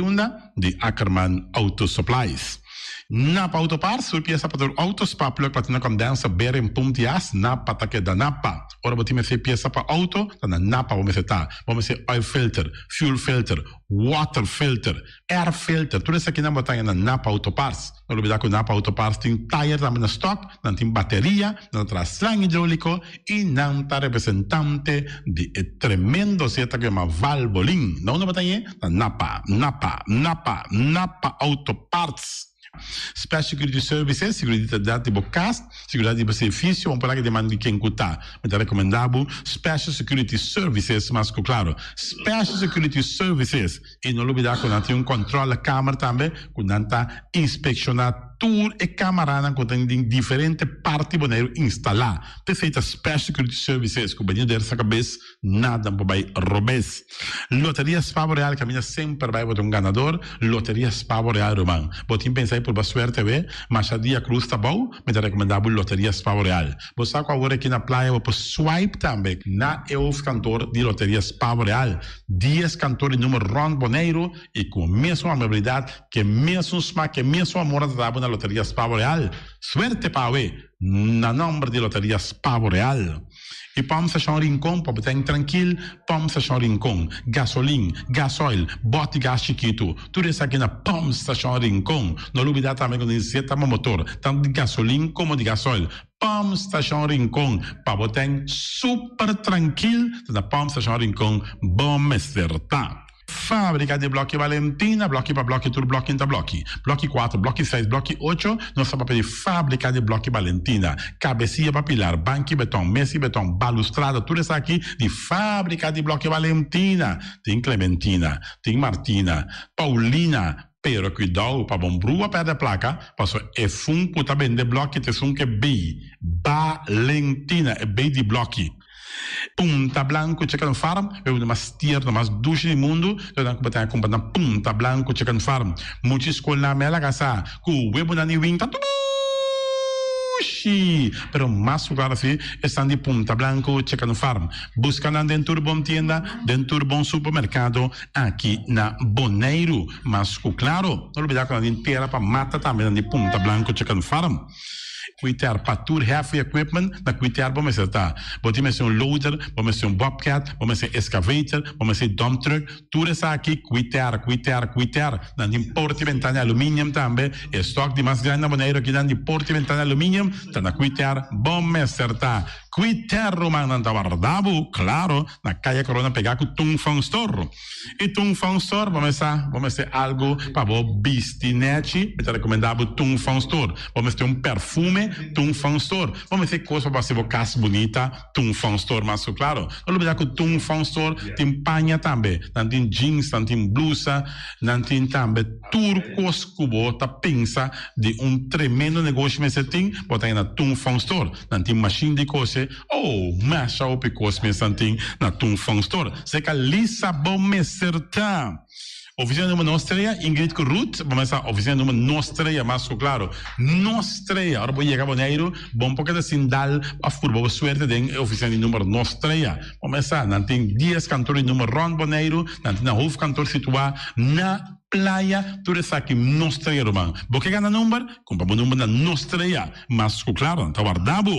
de Ackerman Auto Supplies. Napa Autoparts, surpieza para autos para platina condensa berem puntias Napa take da Napa. Ora botime se pieza para auto, na Napa vamos ser oil filter, fuel filter, water filter, air filter, tudo isso aqui na botanha na Napa Autoparts. Não olvidar que o Napa Autoparts tem tire também na stock, não tem bateria, não traz slang hidráulico e não está representante de tremendo seta que é uma valvoline. Não na botanha, na Napa Autoparts. Special Security Services, seguridade de bocas, seguridade de benefício, vamos falar que demanda de quem cutar. Mas é recomendável Special Security Services, mas claro, Special Security Services, e não olvidar que não tem controle da câmara também, quando não está inspecionado tour e câmara que tem diferentes partes Bonaire instalar. Te feita Special Security Services, que o banheiro dessa cabeça, nada vai robes. Loteria Spavo Real, caminha sempre vai para um ganador, Loteria Spavo Real, Romão. Botim pensar por suerte, mas a dia cruz tá bom, mas é recomendável Loteria Spavo Real. Você sabe agora aqui na praia, você swipe também, na EUF cantor de Loteria Spavo Real. 10 cantores número Ron Bonaire, e com a mesma amabilidade, que mesmo smack, que mesmo amor da na Loteria Spavo Real. Suerte para na nome de Loteria Spavo Real. E Pom Station Rincon, para botar tranquilo, Pom Station Rincon, gasolina, gasoil, bote gás chiquito, tudo isso aqui na Pom Station Rincon. Não olvidar também que tem seta motor, tanto de gasolina como de gasoil. Pump Station Rincon. Para botar super tranquilo na Pump Station Rincon. Bom acertar. Fábrica de Blocchi Valentina, blocchi para blocchi, tudo blocchi inta blocchi. Blocchi 4, blocchi 6, blocchi 8, nós estamos para fábrica de Blocchi Valentina. Cabecinha para pilar, banco betão, mesa betão, balustrada, tudo isso aqui de fábrica de Blocchi Valentina. Tem Clementina, tem Martina, Paulina, pero cuidado para bom brua perto da placa, passo é fun puta bem de blocchi, te sun que B, Valentina, é B de blocchi. Punta Blanco Chicken Farm, é uma das tiers mais duas do mundo. Então, como tem a Punta Blanco Chicken Farm, muitas escolas na mela casa, com o web na niwing tá pero mais lugar assim estão de Punta Blanco Chicken Farm. Buscando dentro bom tienda, dentro bom supermercado aqui na Bonaire. Mas claro, não olvidar que a gente terá para mata também de Punta Blanco Chicken Farm. Cuitar para tudo heavy equipment, na cuitar vamos acertar. Vamos ser loader, vamos ser bobcat, vamos ser excavator, vamos ser dump truck, tudo isso aqui cuitar. Na de porta e ventana alumínio também, estoque de mais grande na maneira que de porta e ventana alumínio, tá na cuitar, vamos acertar. Cuitar romano na Guardabo, claro, na calle Corona pegar com Tung Fang Store. E Tung Fang Store, vamos ser algo para o bistinete, me recomendado Tung Fang Store. Vamos ter perfume Tung Fang Store. Vamos ter coisa para ser casa bonita, Tung Fang Store, mas claro. Não olvidar que Tung Fang Store tem panha também, tem jeans, tem blusa, tem também turcos cubo, tá pensa de tremendo negócio que você tem, botar na Tung Fang Store, tem machine de coisa, masha o picos me tem na Tung Fang Store. Você que lisa bom me acertar. Oficina número nostra, Ingrid Ruth, vamos a oficina número nostra, mas claro, nostra, agora vou chegar a Bonaire, bom porque assim dá a furba suerte de oficina número nostra, vamos a, não tem 10 cantores número Ron Bonaire, não tem na Hof cantor situado na playa, tudo isso aqui nostra, irmão. Porque gana número, compra o número na nostra, mas claro, tá guardado.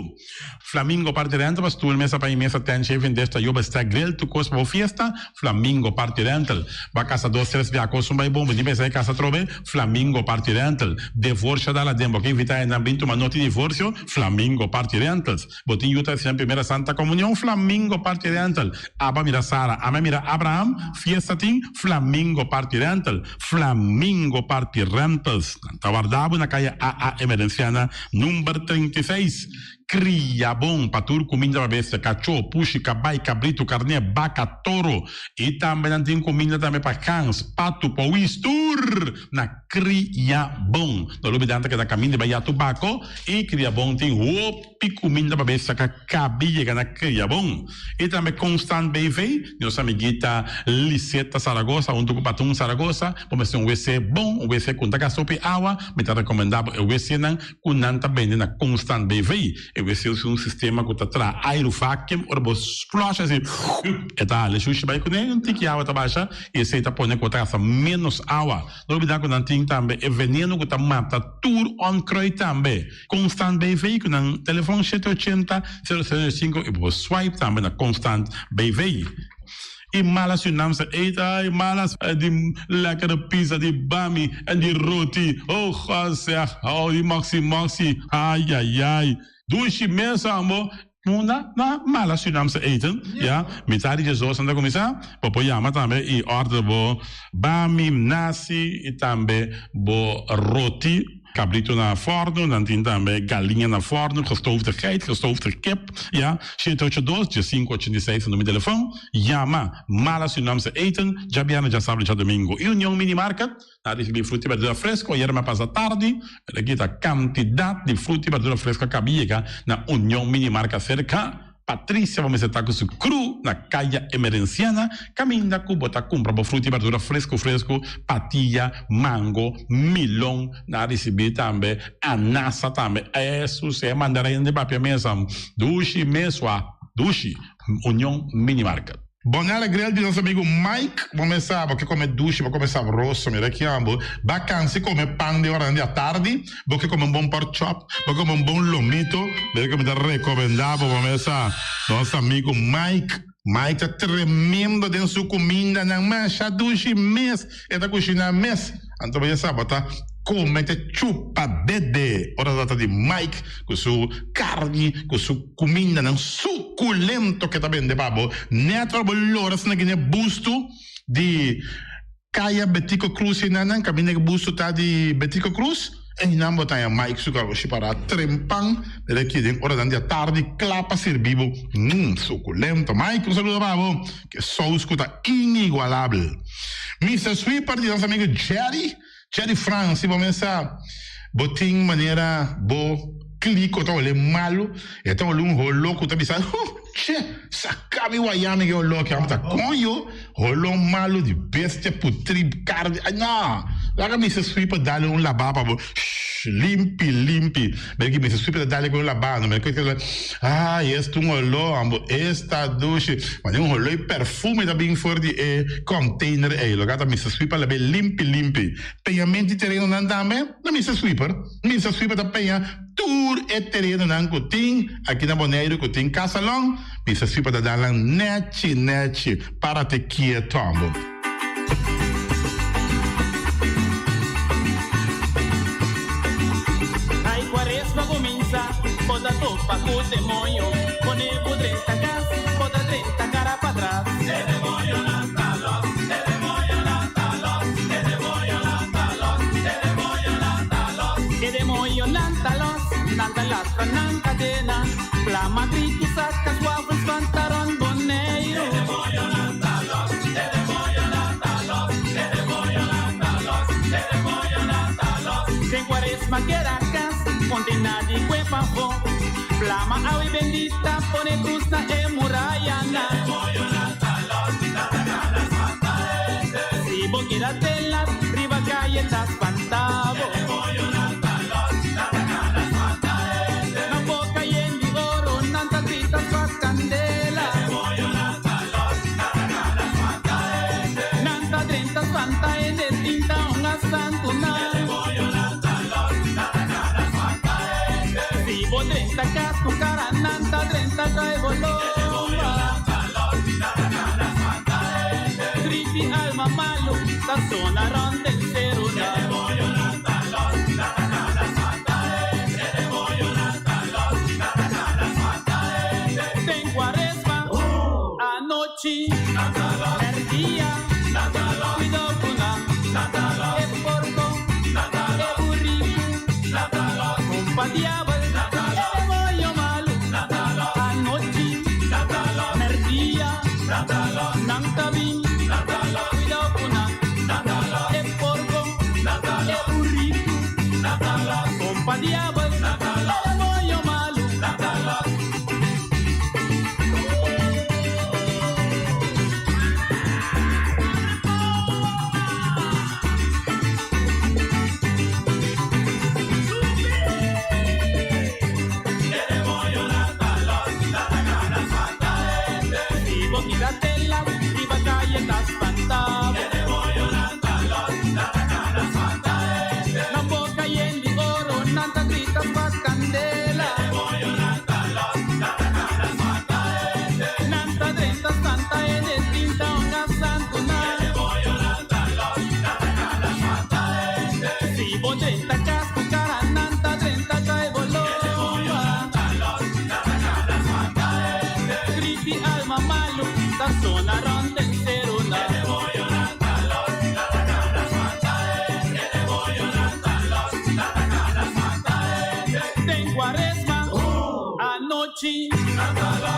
Flamingo parte rental, mas tu mesa para mesa tem chefe desta yoba está grill, tu costa para fiesta, Flamingo parte rental. Vai casa 2 3 via costa vai bom, de mesa casa trove, Flamingo parte rental. Divorcio dalla dembo, que invita em ambiente uma nota de divórcio, Flamingo parte rentals. Botinho tá sempre primeira Santa Comunhão, Flamingo parte rental. Aba mira Sara, ama mira Abraham, fiesta tim, Flamingo parte rental. Flamingo Party Rentals, tá guardado na calle AA Emerenciana, número 36. Cria bom para tudo, comida para bestia, cachorro, puxi, cabai, cabrito, carne, vaca, touro. E também tem comida também para cães, pato, pauistur. Na cria bom. Não olvidando que da caminho de Bahia Tubaco. E cria bom tem opi comida para bestia, que cabia na cria bom. E também Constant BV, nossa amiguita Liseta Saragossa, onde o patum Saragossa. Vamos ter WC bom, WC com taca sopa água. Me tá recomendado o WC não, com nanta bem na Constant BV. Eu sei um sistema que está aerovacuum, ou você flush assim, e tá, ele chucha vai com ele, não tem que água tá baixa, e esse tá põe com taça menos água. Não olvidar que não tem também, é veneno que tá mata tudo on croi também. Constant BV, que no telefone 780 005 e você swipe também na Constant BV. E malas se não se eita, e malas de lekkere pizza, de bami, en de roti. Oh, God, oh, die maxi, ai. Douche mensen amor, na mala Surinaamse eten, ja, met haar die zo zijn de commissaris, popoyama também e order bo bami, nasi e também bo roti. Cabrito na forno, dan tem também galinha na forno, gestoofde geit, gestoofde kip, ja, 782-586 no meu telefone, Yama, mala Surinaamse eten, Jabiana já sabe já domingo, e União Minimarket, na recebi fruta e verdura fresca, yerma passa tarde, aqui a quantidade de fruta e verdura fresca cabia na União Minimarket cerca. Patrícia, vamos estar com o cru na calle Emerenciana, caminha com bota compra para fruta e verdura fresco, patilha, mango, milão, na receber também, anassa também, isso é mandarim de papel mesmo, dushi, União Minimarket. Bonella Grill de nosso amigo Mike, vamos começar, porque come duche, vou começar rosso, me rechiamo, vacanze come pan de oranje à tarde, porque come bom pork chop, porque come bom lomito, porque me recomendavo, vamos começar, nosso amigo Mike tá tremendo dentro sua comida, não mancha duche mês, é da cozinha mês, então vai saber, tá? come te chupa bede. Ora data di Mike, con su carni, con su comida, un succulento che tabende babo. Ne trovo l'ora se ne busto di Kaya Betico Cruz in anan, cabine busto ta di Betico Cruz. E in ambo tanya Mike su carlo si para trempang, le chieden ora dan dia tardi clapa servivo. Succulento. Mike, un saluto babo, che sauce cuta inigualable. Mr. Sweeper di nostro amico Jerry France, vamos pensar, botin maneira bo clico to le malo e to un holo ku ta bisa che saccavi guayame che holo che amta conio holo malo di bestia putri carne no la camisa Sweeper dale un lavabo bo limpi perché mi si super dale con la banda perché questo un holo ambo esta douche ma un holo e perfume da ben fuori e container e lo gata mi si Sweeper la be limpi pagamenti terreno andame la mi si Sweeper da pagare tour e terreno nan kuting aqui na Bonaire kuting Casalong mi si Sweeper da dale neci para te quieto ambo. Poda topa com demonio, con el pudrenta gas, poda 30 cara para atrás. El demonio lantalos, el demonio lantalos, el demonio lantalos, el demonio lantalos. El demonio lantalos, lantalastra nan cadena, la matriz saca suaves pantalón boneiro. El demonio lantalos, el demonio lantalos, el demonio lantalos, el demonio lantalos. Ten cuaresma que racas, contina di cuepa vo. Flama awi bendita pone cruz na emurayana. Si boquera telas, riba galletas pantavo. Na boca y en di oro, nanta gritas pa candela. Nanta 30 fanta en el tinta una santuna. Si vos 30 casco cara nanta 30 trae bolomba. Tripi alma malo, ta zona ronda el ceruna. Ten cuaresma, anoche, el día, cuidado con la, el porco, el burrito, compa diablo. Nang tabing, cuidado con el porco, el burrito, compa diablo, el bollo malo.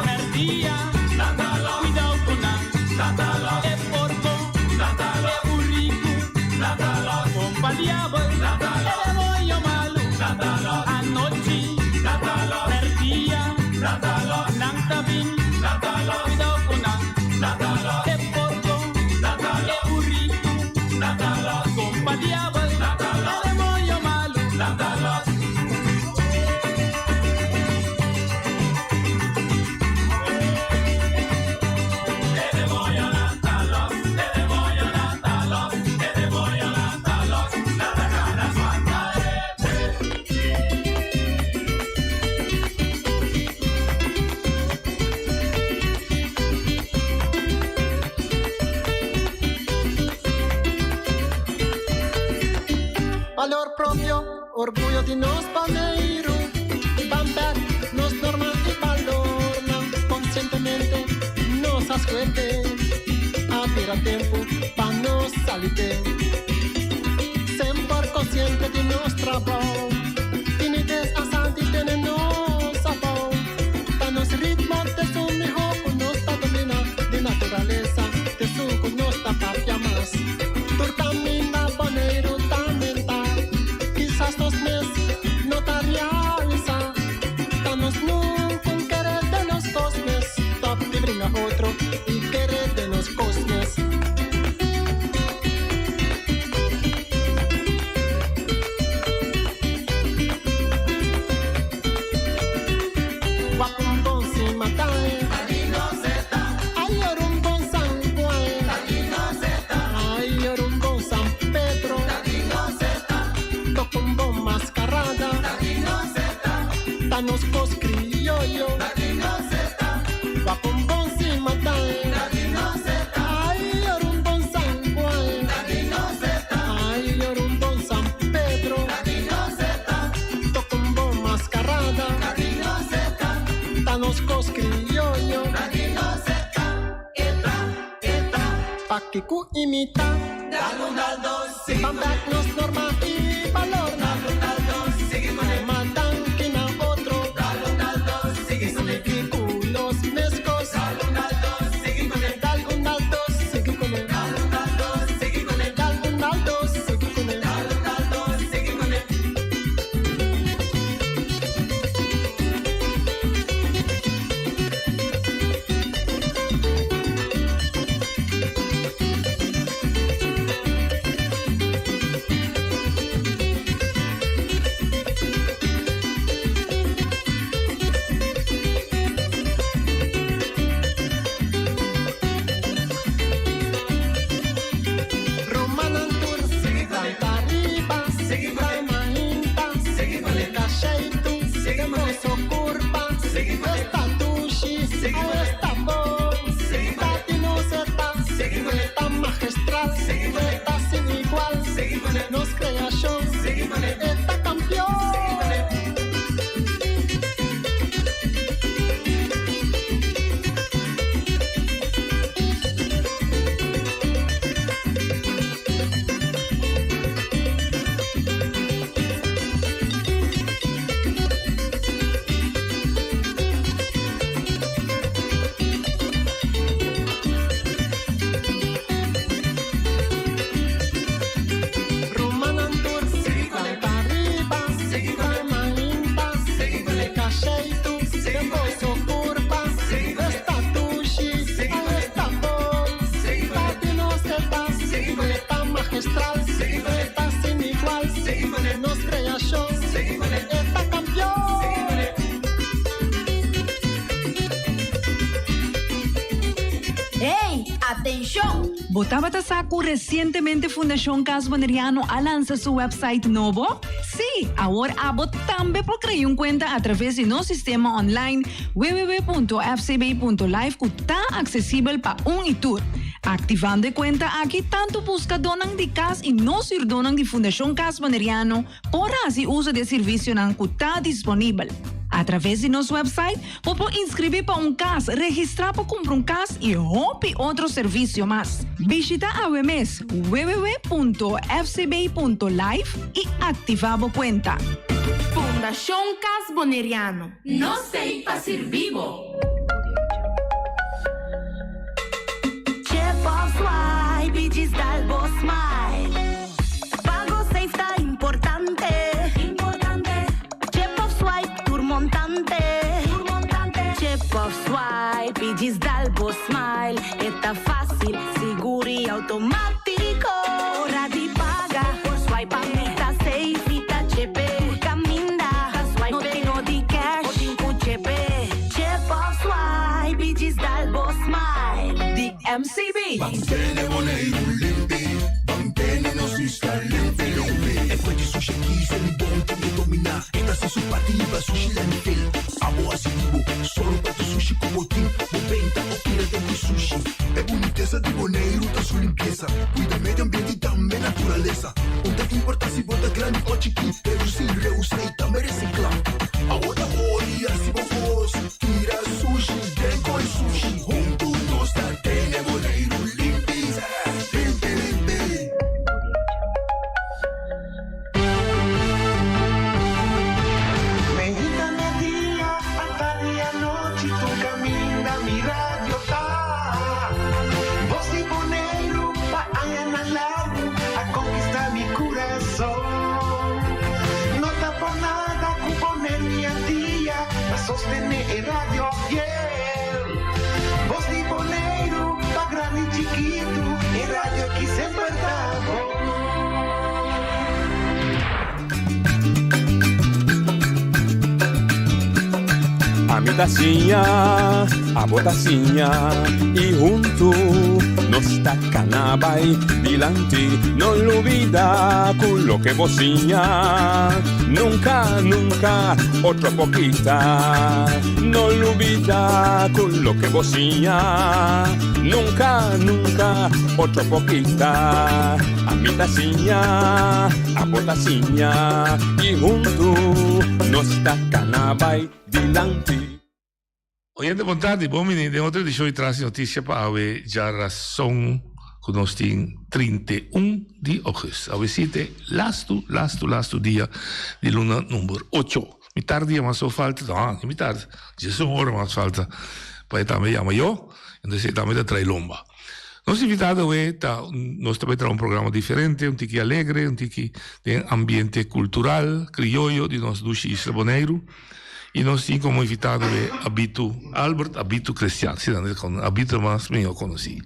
Merdía, cuidado con el porco, el burrito, compa diablo, el bollo malo. Anoche, merdía, nang tabing, cuidado con el porco, el burrito, compa diablo, el bollo malo. orgulho de nós paneiro. Bambac, nos norma e valorna, conscientemente nossa suerte. Haverá tempo para nos salite. Sempre consciente de nosso trabalho. Timidez, asante, tem nossa voz. Tá nos ritmo, te sumi rouco, nos tá domina de natureza. Te suco, nos tá papia mais. Por caminho, paneiro, também tá. Quizás nos meses, não tá realiza. Tá nos nunca querer de nos cosmes. Top de brinca outro e querer de nos cosmes. Nos cos criollo, va con bon sin matar. Ay, un bon San Juan, ay, un bon San Pedro, toca un bon mascarada, nos cos criollo, pa que cu imita, Bambac nos norma y valor, nos crea show, esta campeón. Atención! ¿Botaba saco recientemente Fundación Caso Boneriano a lanzar su website nuevo? Sí, ahora Abo también puede crear una cuenta a través de nuestro sistema online www.fcb.live que está accesible para un y tour. Activando cuenta aquí tanto busca donan de CAS y no sir donan de Fundación Caso Boneriano por así uso de servicio que está disponible. A través de nuestro website, puedo inscribir para un CAS, registrar para comprar un CAS y otro servicio más. Visita a WMS www.fcb.live y activa cuenta. Fundación Caso Boneriano. No sei para ser vivo. Swipe digital boss smile. Pago safe está importante. Chip of swipe tour montante. Chip of swipe digital boss smile. Está fácil, seguro y automático. Hora de pagar por swipe está safe y está chepe. Caminda, no tengo de cash o tengo chepe. Chip of swipe digital boss smile. The MCB. Mantene Boneiro limpi, mantene nos iscalente limpi. E poi di sushi chi se li bonti e domina. E da se suppativa sushi landfill. Amo asitivo, solo per sushi como team. Moventa o tira dentro sushi. E boniteza di Boneiro da sua limpieza. Cuida medio ambiente e também naturaleza. Onde que importa se bota grande ou chiquinho. vos tenés en Radio Fiel. Voz de Bonaire, pa' grande y chiquito, en Radio aquí siempre estamos. A mi tacinha, a botacinha, e junto nos tacanabay dilante, no olvida con lo que vocinha, nunca, nunca, otra poquita, no olvida con lo que vocinha, nunca, nunca, otra poquita, a mi tacinha, a botacinha, e junto nos tacanabay dilante. Oyente, boa tarde. Bom, menino, de outra edição de traz notícia para a já razão que nós temos 31 de agosto. A visita lasto dia de luna número 8. Mi tarde mas só falta, não, mi tarde. Já são horas mas falta. Para também chama eu, então se também da trailomba. Nós invitado hoje, nós também temos programa diferente, tiki alegre, tiki de ambiente cultural, criollo de nós do Isla Bonaire. E nós temos como invitado Albert Abito Cristiano, Abito mais bem eu conheci.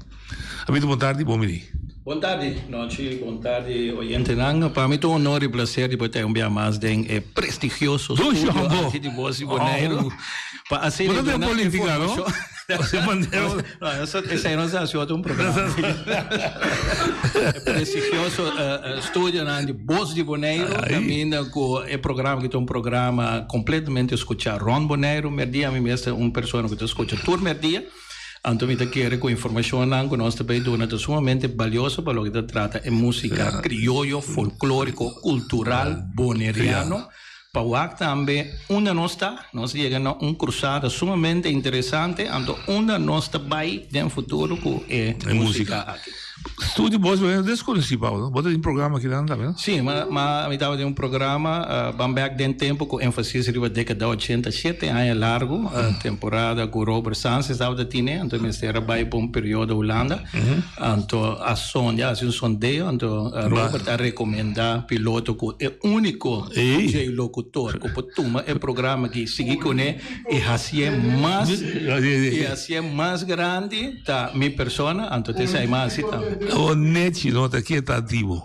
Abito, boa tarde, bom dia. Boa tarde, boa tarde, oyente Nanga. Para mim é um honor e prazer de poder enviar mais de prestigioso estúdio aqui de Voz de Bonaire. Para assim, não tem política, não? Você mandou. Não, esse aí não se achou um programa. Prestigioso estúdio de Voz de Bonaire. Também é programa que é um programa completamente escuchar Ron Bonaire. Merdia, a mim é uma pessoa que escuta todo merdia. Então, me quero com informação que nós também damos sumamente valiosa para o que se trata de música criollo, folclórico, cultural, boneriano. Para o também, nós chegamos a uma cruzada sumamente interessante, então, nós vai no futuro com a música aqui. Estúdio Voz de Bonaire desconhecido, Paulo. Bota um programa aqui dentro, tá? Sim, mas eu estava de um programa, Bamberg de tempo com ênfase na década de 87, anos largo, temporada com Robert Sanz, estava de tine, então eu estava por um período Holanda, então a som, já um sondeio, então Robert a recomendar piloto que é único locutor, que pode tomar o programa que sigue com ele e assim mais grande da minha persona, então tem sai mais também. O net não está aqui, está ativo.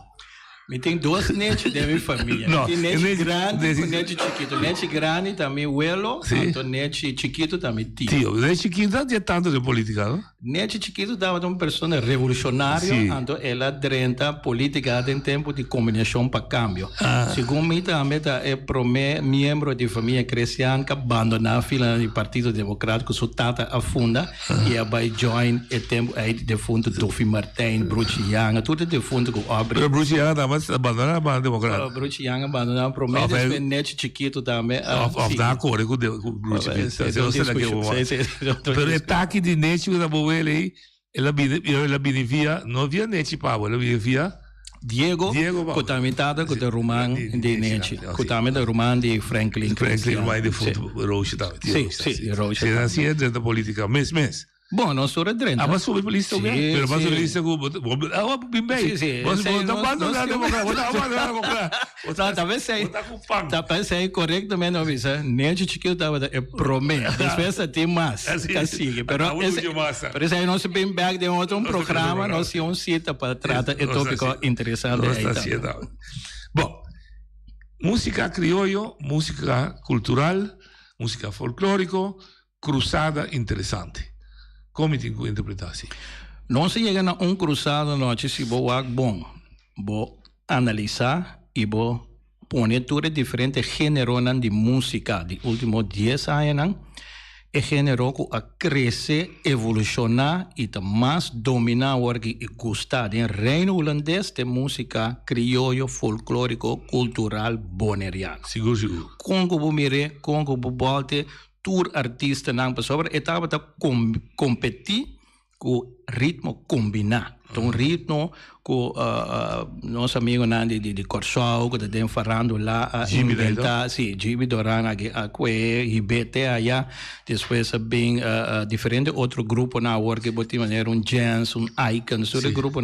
Eu tenho dois netos da minha família. Tem net grande e net chiquito. Net grande também abuelo, então net chiquito também tio. Tio, net chiquito não tinha tanto de política, não? Net chiquito estava uma pessoa revolucionária, então ela drenta política em tempo de combinação para câmbio. Segundo mim, também é o primeiro membro de família cristiana que abandonou a fila do Partido Democrático, sua tata afunda, e vai join o tempo aí de fundo Duffy Martin, Bruce Young, tudo de fundo que abre. Bruce Young também abandonar a democrata. Bruce Young abandonar prometo é net chiquito também. Da cor com o Bruce Young. Pero o ataque de net da boa ele via não via net Pablo, ela via Diego contaminado com o romano de net, contaminado o romano de Franklin vai de fundo Roche também. Sim, Roche. Se assim é dentro da política, mês. Bom, não sou redrente. Mas sobre polícia também. Pero mas sobre isso bem. Sim. Mas não abandona a democracia. Talvez seja corretamente não visa. Nem de chiquito estava promessa. Depois tem mais. Cacique. Por isso aí nós bem back de outro programa, nós temos cita para tratar de tópico interessante aí. Bom, música criollo, música cultural, música folclórico, cruzada interessante. Como te interpretar assim? Não se chega a cruzado noite se vou analisar e vou pôr tudo diferente gênero de música de últimos 10 anos e gênero que a crescer, evolucionar e mais dominar o que gostar em reino holandês de música criollo, folclórico, cultural, boneriano. Seguro. Congo bumire, Congo bubolte, tour artista não para sobre etapa de competir com ritmo combinar. Un ritmo con nostro amigo Nandi di Corsau, che stiamo parlando là, inventa, sì, Jimmy Doran, a quei, Ibete, allá, después abbiamo differenti altri gruppi, che potevano essere un jazz, un icon, so gruppo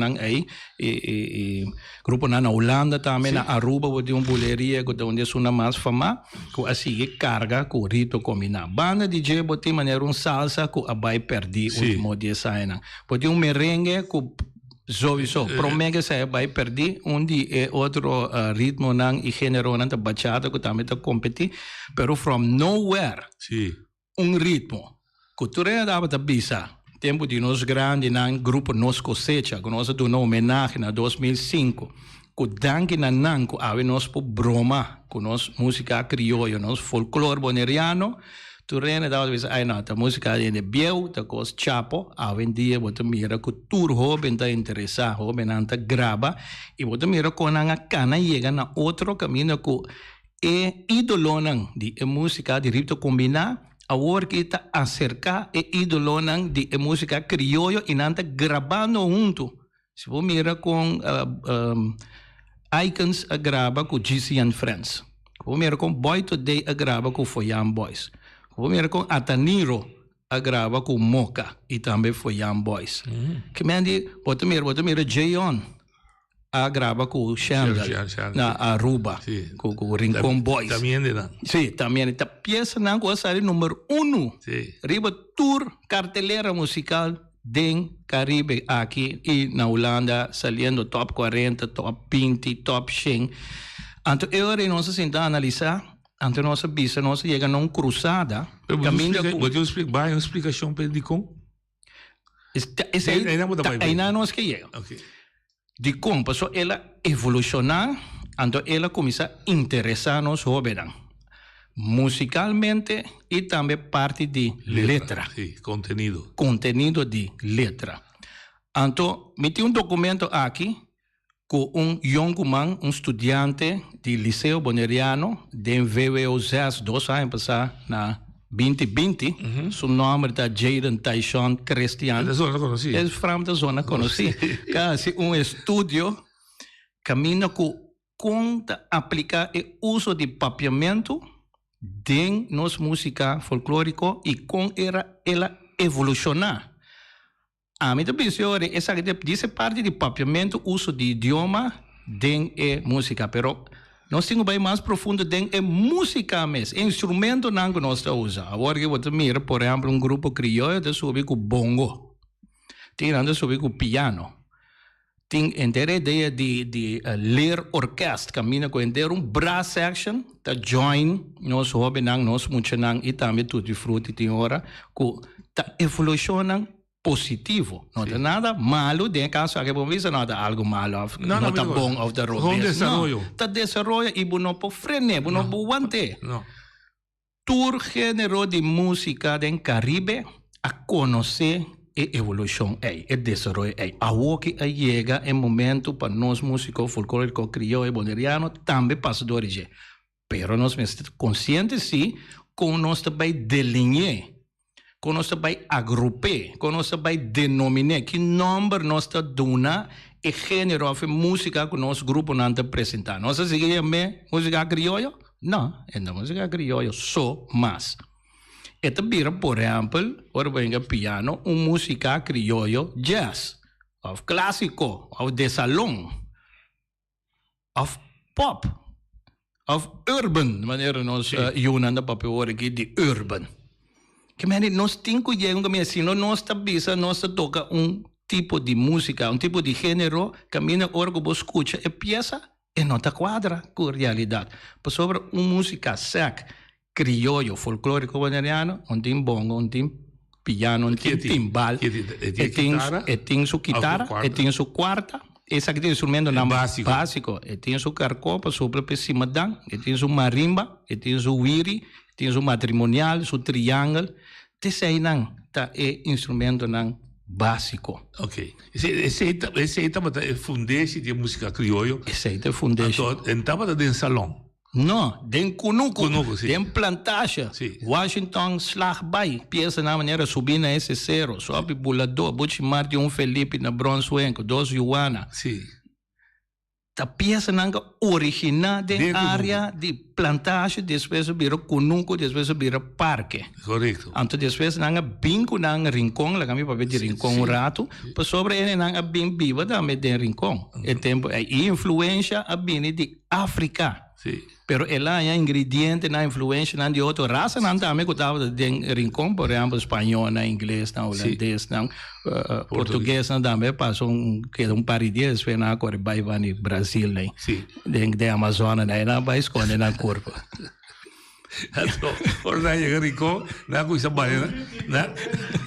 gruppo na Holanda também, na Aruba, poteva un buleria, che onde suona mais fama, che assim carga, con rito combina. Banda DJ poteva essere un salsa, che abai perdi, ultimo 10 anni. Poteva un merengue, che sowieso, promega sai vai perdi undi e altro ritmo nang i genero nang bachata que também tá competi, pero from nowhere. Un ritmo. Cultura dava da bisa. Tempo de nós grande nang grupo Nos Cosecha, que nós do homenagem na 2005. Que danke na nang que ave nós po broma, com nós música criollo, nós folclore boneriano. Turene dava vez ai não, a música de biel, da cos chapo, a vendia bota mira que tur hoben tá interessar, hoben anta graba e bota mira com a cana chega na outro caminho que é idolonang de música de rito combinar, a hora que tá acercar é idolonang de música criollo e nanta gravando junto. Se você mira com Icons a grava com GC and Friends, você mira com Boy Today a grava com Foyam Boys. Primeiro com Ataniro a grava com Moca e também foi Young Boys. Que me andi, bota mira Jayon a grava com Shandal na Aruba, com o Rincon Boys. Também né? Sim, também. A peça não é a número 1. Riba tour cartelera musical den Caribe aqui e na Holanda, saliendo top 40, top 20, top 100. Então, eu não se senta a analisar. Ante nossa bisa, nós chega numa cruzada. Pode explicar bem uma explicação para Dicom? Ainda nós que chega. Dicom passou ela evolucionar, então ela começa a interessar nos jovens musicalmente e também parte de letra. Sim, conteúdo. Conteúdo de letra. Então, me tem documento aqui com young man, estudante de Liceu Boneriano, de VWO 2 anos passar na 2020. Seu nome é Jaden Tyson Christian. Da zona conhecida. É from da zona conhecida. Casi estúdio caminha com conta aplicar o uso de papiamento de nossa música folclórica e com ela evolucionar. A minha visão é essa parte de papiamento, uso de idioma, den é música, pero nós temos bem mais profundo den é música mesmo, instrumento não que nós usamos. Agora que você mira, por exemplo, grupo criollo de subir com bongo, tem de subir com piano, tem inteira ideia de ler orquestra, caminha com inteiro brass section, tá join, nós jovens não, nós muitos não, e também tudo de fruta tem hora, que tá evolucionando positivo, não tem nada malo, de caso que vamos ver nada algo malo, não está bom of the road. Desarrollo. Está desarrollo e não pode frenar, não pode aguantar. Todo gênero de música do Caribe a conhecer a evolução, a desarrollo. A que chega em momento para nós músicos folclóricos criollo e boneriano também passadores. Pero nós estamos conscientes sim, com nós também delinear. Quando nós vai agrupar, quando nós vai denominar que nome nós está dando e gênero de música que nosso grupo não está apresentando. Nós seguimos música criollo? Não, é da música criollo só mais. E também, por exemplo, por piano, música criollo jazz, of clássico, of de salão, of pop, of urban, de maneira nós unamos para papel aqui de urban. Que nós temos que chegar a assim, nós estamos toca tipo de música, tipo de gênero, que a hora que você escuta a peça e não está quadra com a realidade. Por sobre música sec, criollo, folclórico boneriano, onde tem bongo, onde tem piano, onde tem timbal, e tem sua guitarra, e tem sua quarta, esse aqui tem instrumento básico, e tem sua carcopa, sua própria cimadã, e tem sua marimba, e tem sua wiri, tem o matrimonial, o triângulo, esse aí não é instrumento não básico. Ok. Esse aí é fundência de música criollo. Esse aí é fundência. Então, estava dentro do salão. No, den Kunuku, sí. den Plantasha, Sí. Washington Slagbay, pieza na maneira subir na S0, sobe bulador, Buchimar de Felipe na Brunswick, 2 Yuana. Sí. A pieza nanga original de De área de Plantasha, depois vira Kunuku, depois vira parque. Correcto. Então, depois nanga bingo nanga rincón, lá kami papel de rincón um rato, para sobre ele nanga bim viva também de rincón. E tempo a influência a bini de África. Sí. Pero ela é ingrediente na influência na de outra raça, não também que estava de rincón, por exemplo, espanhol, na inglês, na holandês, na português, não também passou par de dias, foi na Coreia, vai no Brasil, né? Sí. De Amazônia, né? Não vai esconder na curva. Ora llega rico, na coisa balena,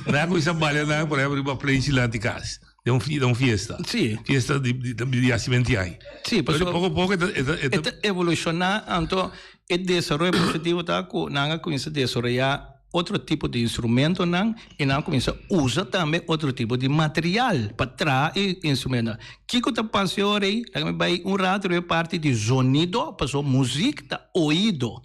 na coisa balena, por exemplo, para play chilanticas. De un fiesta. Sì. Fiesta di Asimentiai. Sì, Pero poco a poco esta evolucionar, então, o desenvolvimento positivo está com nanga começa a desenvolver outro tipo de instrumento e não começa a usar também outro tipo de material para trazer instrumento. Kiko tá passando aí, vai rato é parte de sonido, passou música, tá ouído.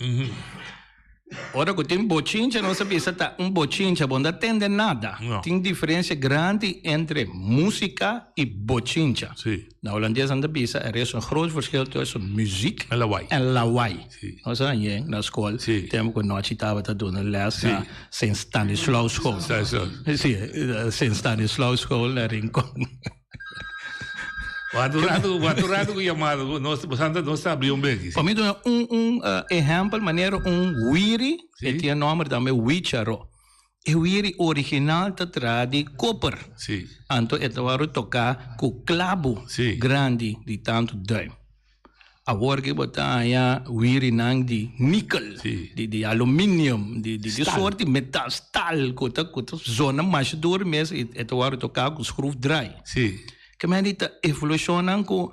Ora que tem bochincha, não sabia se tá bochincha, bom, não entende nada. Não. Tem diferença grande entre música e bochincha. Sí. Na holandesa anda bisa, er is een groot verschil tussen muziek En lawaai. en lawaai. Sí. Als je na school, Sí. temos que nós estava te doen een les Sí. na Saint Stanislaus School. Sim, Saint Stanislaus School na Rincon. Quanto rato que chamado, nós abriu beco. Para mim, exemplo, maneira wiri, Sí. que tinha nome também Wicharo. E wiri original está tradi copper. Sí. Então, eu vou tocar com clavo Sí. grande de tanto duim. Agora que botar aí wiri nang de níquel, Sí. de alumínio, de sorte metal, stal, que zona mais dura mesmo, e eu vou tocar com screw dry. Sí. Que me dita evolucionam com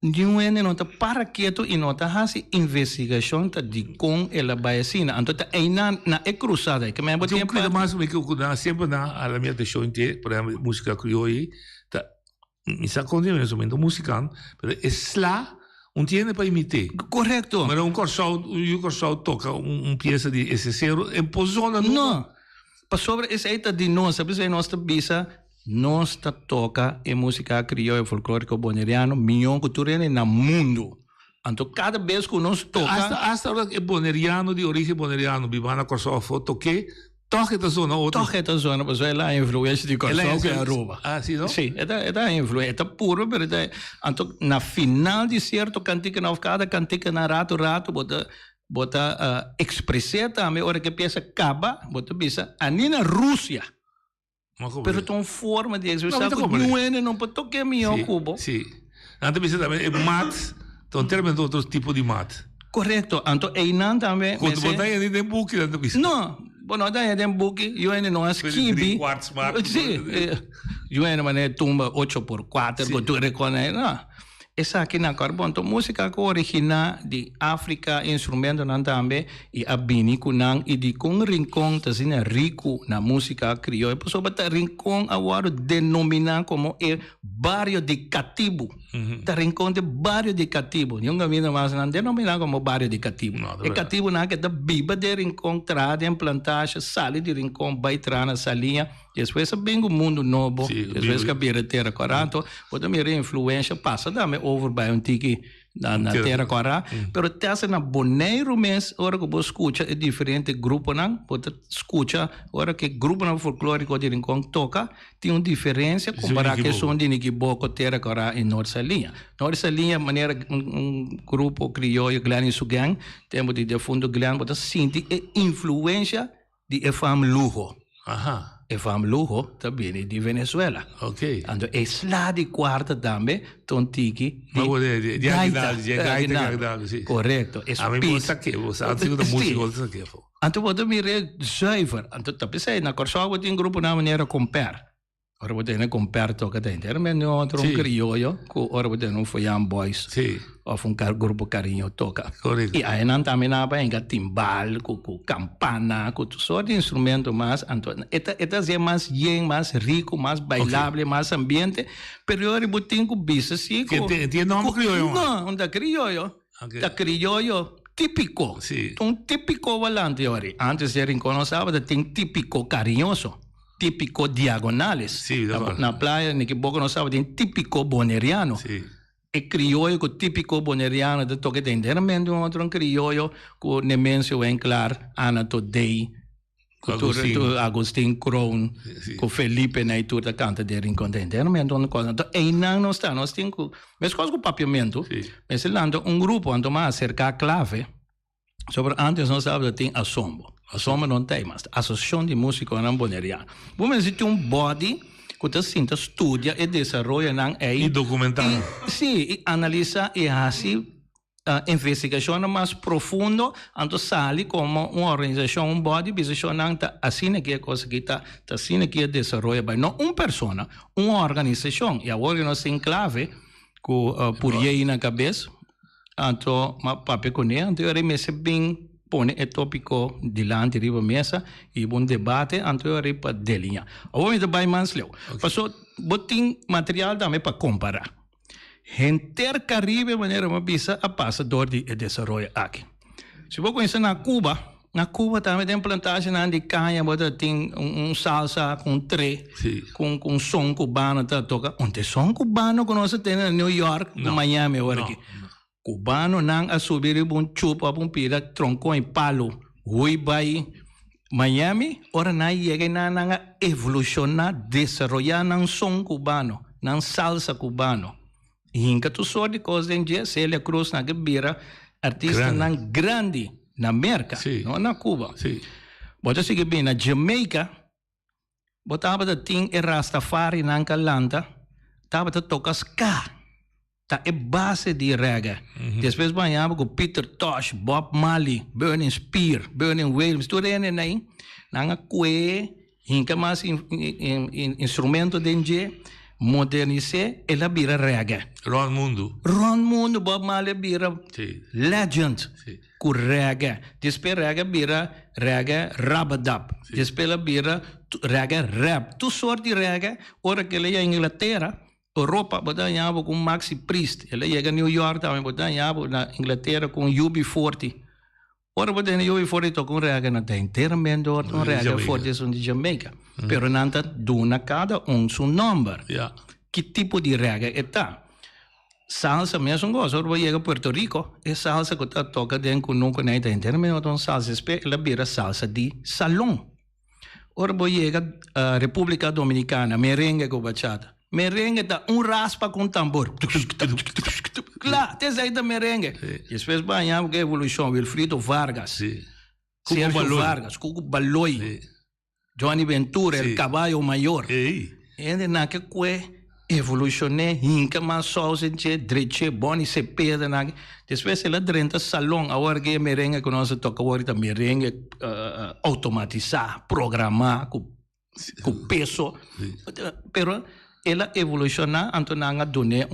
nenhum nota para quieto e nota hasi investigação ta de com ela baicina. Então tá aí na cruzada que me botar Eu creio mais que eu sempre na minha show inteira, por exemplo, música criolla, tá, isso acontece mesmo, musical, mas é lá tiene para imitar. Correto. Mas um corso toca peça de esse zero em posição não. Para sobre esse aí tá de nós, sabe se nós tá bisa nós tá toca em música criolla folclórico boneriano, milhão cultural no mundo. Então cada vez que nós toca hasta ahora é boneriano de origem boneriano, bibana corso foto que toca esta zona outra. Toca esta zona, mas ela é influência de corso que é Aruba. Ah, sim, não? Sim, é influência, é puro, mas então na final de certo cantica na cada cantica na rato bota expressar também hora que peça acaba, bota bisa ani na Rússia. Pero tem forma de expressar que não pode tocar meu cubo. Sim. Antes bisa também é mat, então termos outro tipo de mat. Correto. Então aí não também. Quando botar aí tem book dentro bisa. Não. Bueno, daí tem book, eu ainda não acho que sim, eu ainda mané tumba 8x4, que tu reconhece, não. Essa aqui na Carbon, então música original de África, instrumento não também, e a binico não, e de com rincón, tá sendo rico na música criolla, por sobre tá rincón agora denominar como barrio de cativo, tá rincón de barrio de cativo, não caminho mais não denominar como barrio de cativo, é cativo não que tá biba de rincón, trade em plantagem, sale de rincón, vai entrar na salinha, depois vem o mundo novo, depois que a birreteira coranto, pode me influência passa também over by um tiki na terra cora, pero tessa na boneiro mês, hora que você escuta é diferente grupo não, pode escuta, hora que grupo não folclórico de rincón toca, tem uma diferença comparado que som de Niquiboco terra cora em Norte-Salinha. Norte-Salinha, maneira grupo crioulo Glen Sugang, temos de fundo Glen, pode sentir a influência de efam lujo. Aha. Efam lujo também de Venezuela. Ok. Então, é lá de quarta também, tontiki. De gaita, sim. Correto. A mim gosta que, você antes da música gosta que. Então, você me zuiver. Então, também sei, na Corsoa tem um grupo na maneira compare. Ora você não compare toca dentro, mas não outro crioulo, ora você não foi boys. Sim. Ou um grupo carinho toca. Correto. E aí não também na banha timbal, com campana, com todo sorte de instrumento mais, então, esta é mais yen, mais rico, mais bailável, mais ambiente, pero você tem que bisa assim, tem nome crioulo. Não, da crioulo. Da crioulo típico. Un típico volante ora. Antes se riconosceva que tem típico carinhoso, típico diagonales. Na praia, nem que pouco não sabe, tem típico boneriano. E criollo com típico boneriano, de toque de entendermento outro criollo com Nemensio Enclar, Ana Todei, Agustin Kroon, com Felipe Neitur da canta de entendermento uma coisa. Então, aí não está, nós temos, mas coisa com papiamento, mas lando grupo ando mais acerca a clave sobre antes nós sabemos que tem assombro. Assombro não tem, mas Associação de Músicos não boneriano. Vamos dizer um body que você sinta, estudia e desenvolve e documentar. Sim, e analisa e assim investigação mais profundo, então sale como uma organização, um body, bisogna não assim que é coisa que está assim que é desenvolve, mas não uma pessoa, uma organização. E agora nós temos clave com por aí na cabeça, então papi com ele, então eu me bem pone o tópico dilante riba mesa e um debate anterior para delinha. Agora me vai mais leu. Passou botin material também para comparar. Inter Caribe maneira uma bisa a passador de desenvolvimento aqui. Se você conhecer na Cuba também tem plantagem de canha, você tem salsa com tre, com som cubano tá toca. Onde som cubano que nós temos em New York, Miami agora aqui. Cubano não a subir um chupa um pira tronco em palo. Ui vai Miami, ora na chega na evolucionar, desenvolver não som cubano, não salsa cubano. E inca tu só de coisa em dia, Celia Cruz na bira artista não grande na América, não na Cuba. Bota seguir bem na Jamaica, botava da ting e Rastafari na Calanta, tava da toca ska. Tá é base de reggae. Depois banhava com Peter Tosh, Bob Marley, Burning Spear, Burning Williams, tudo aí, né? Nanga kue, hinca mais instrumento de dia, modernizar, ela vira reggae. Ron Mundo, Bob Marley vira legend com reggae. Depois reggae vira reggae rabadab. Depois ela vira reggae rap. Tu sorte de reggae, ora que ele é em Inglaterra, Europa, botanhava com Maxi Priest. Ele chega a New York também, botanhava na Inglaterra com UB40. Ora, botanhava UB40 toca reggae na tem inteiramente reggae forte de Jamaica. Pero não está dona cada seu nome. Que tipo de reggae está? Salsa mesmo gosta. Ora, chega a Puerto Rico, é salsa que está toca dentro com nunca nem tem inteiramente salsa especial, ela vira salsa de salão. Ora, chega a República Dominicana, merengue com bachata. Merengue dá raspa com tambor. Lá, tem aí da merengue. E depois banhamos que a evolução, Wilfrido Vargas, Sérgio Vargas, Cuco Baloi, Johnny Ventura, el caballo maior. E na que evolucionou, hinca mais sauce, dreche, boni, cepeda, depois ela drenta salão, agora que a merengue que nós toca agora, merengue automatizar, programar, com peso, pero ela evoluciona, então não dona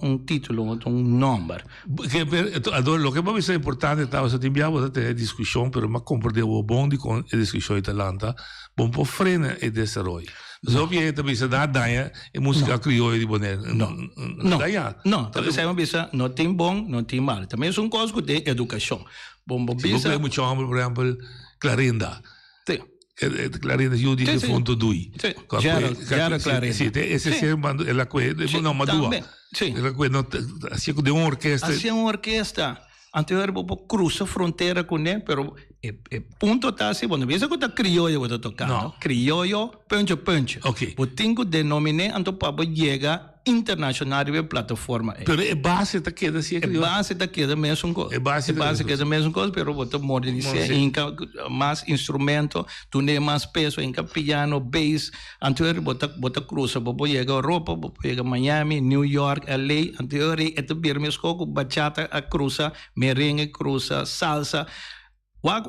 um título, um nome. Lo que para mim é importante, se abbiamo ter discussão, pero ma compredevo bom de com a discussão italana, bom por frenar e desenvolver. Mas obviamente também se dá daia e música criolla de boné. Não, talvez é uma bisa, não tem bom, não tem mal. Também é uma coisa de educação. Bom, bisa. Se muito amor, por exemplo, Clarinda. Clarinda io dico fondo dui. Chiara Clarinda. Sì, esse sempre ela não madua. Ela não assim de uma orquestra. Assim uma orquestra. Anterior cruza fronteira com ele, pero ponto tá assim, quando você que tá criollo que tá tocando, criollo punch. Ok. O tenho denominar então para chegar internacional de plataforma. Pero é base da queda assim, é base da queda mesmo coisa. É base que é a mesma coisa, pero você modernizar, inca mais instrumento, tu nem mais peso, inca piano, bass, anterior bota cruza, bobo chega Europa, bobo chega Miami, New York, LA, anterior é também mesmo com bachata a cruza, merengue cruza, salsa. Wag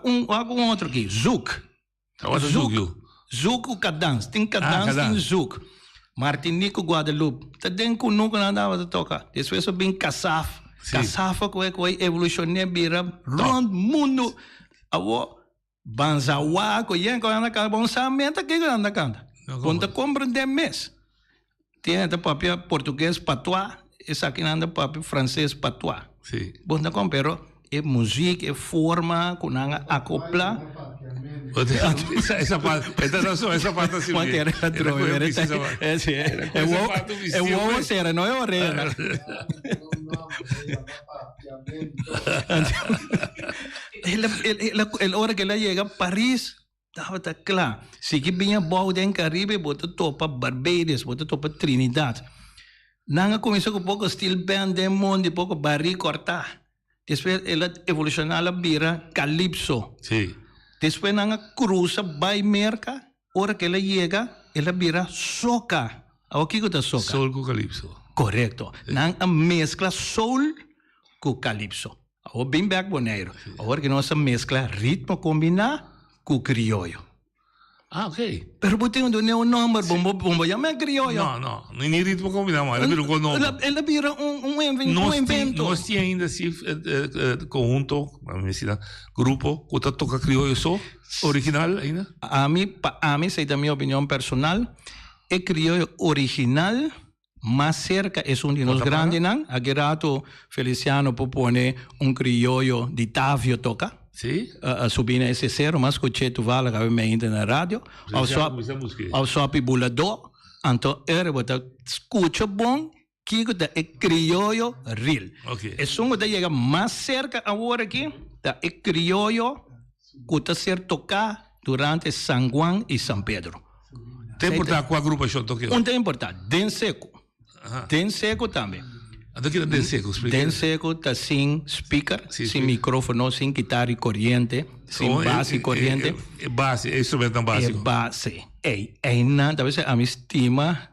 outro aqui, zouk. Zouk cadans, tem cadans, tem zouk. Martinico, Guadalupe. Também que nunca andava a tocar. Depois eu vim Caçaf. Caçaf que evolucionou, vira rondo mundo. Awo, Banzawa, que é que anda canta. Bom, samenta que anda canta. Quando compreender mês. Tem até papel português patois. Esse aqui anda papel francês patois. Bom, não compero. é música, é forma, com a acopla. Essa parte, essa parte assim. É o ovo será, não é a orelha. A hora que ela chega a Paris, estava claro. Se que vinha bom em Caribe, bota topa Barbados, bota topa Trinidad. Nanga começou com pouco estilo band de mundo, pouco barri cortar. Depois ela evolucionou a vira Calypso. Sim. Depois nanga cruza by merca, hora que ela chega, ela vira soca. O que é soca? Soul com Calypso. Correto. Nanga mescla soul com Calypso. O bem back boneiro. Agora que nós mescla ritmo combinar com criollo. Ah, ok. Pero você não um número, bombo, já é criollo. Não, nem ritmo combinado, mas ela vira um nome. Ela vira um invento. Nós tínhamos ainda assim, conjunto, grupo, que toca criollo só, original ainda? A mim, sei da minha opinião personal, é criollo original, mais cerca é de nós grandes, não? Aqui rato, Feliciano propõe criollo de Tavio toca. Sim. Subina esse zero, mas escutei tu vala que me ainda na rádio. Ao swap bulador, então era botar escuta bom, que é criollo real. Okay. É som que chega mais cerca agora aqui, é criollo que está ser tocar durante San Juan e San Pedro. Tem importância qual grupo eu toquei? Não tem importância, Den Seco. Den Seco também. Aqui é Den Seco, explica. Den Seco está sem speaker, sem micrófono, sem guitarra e corrente, sem base e corrente. É base, é instrumento básico. É base. Talvez a minha estima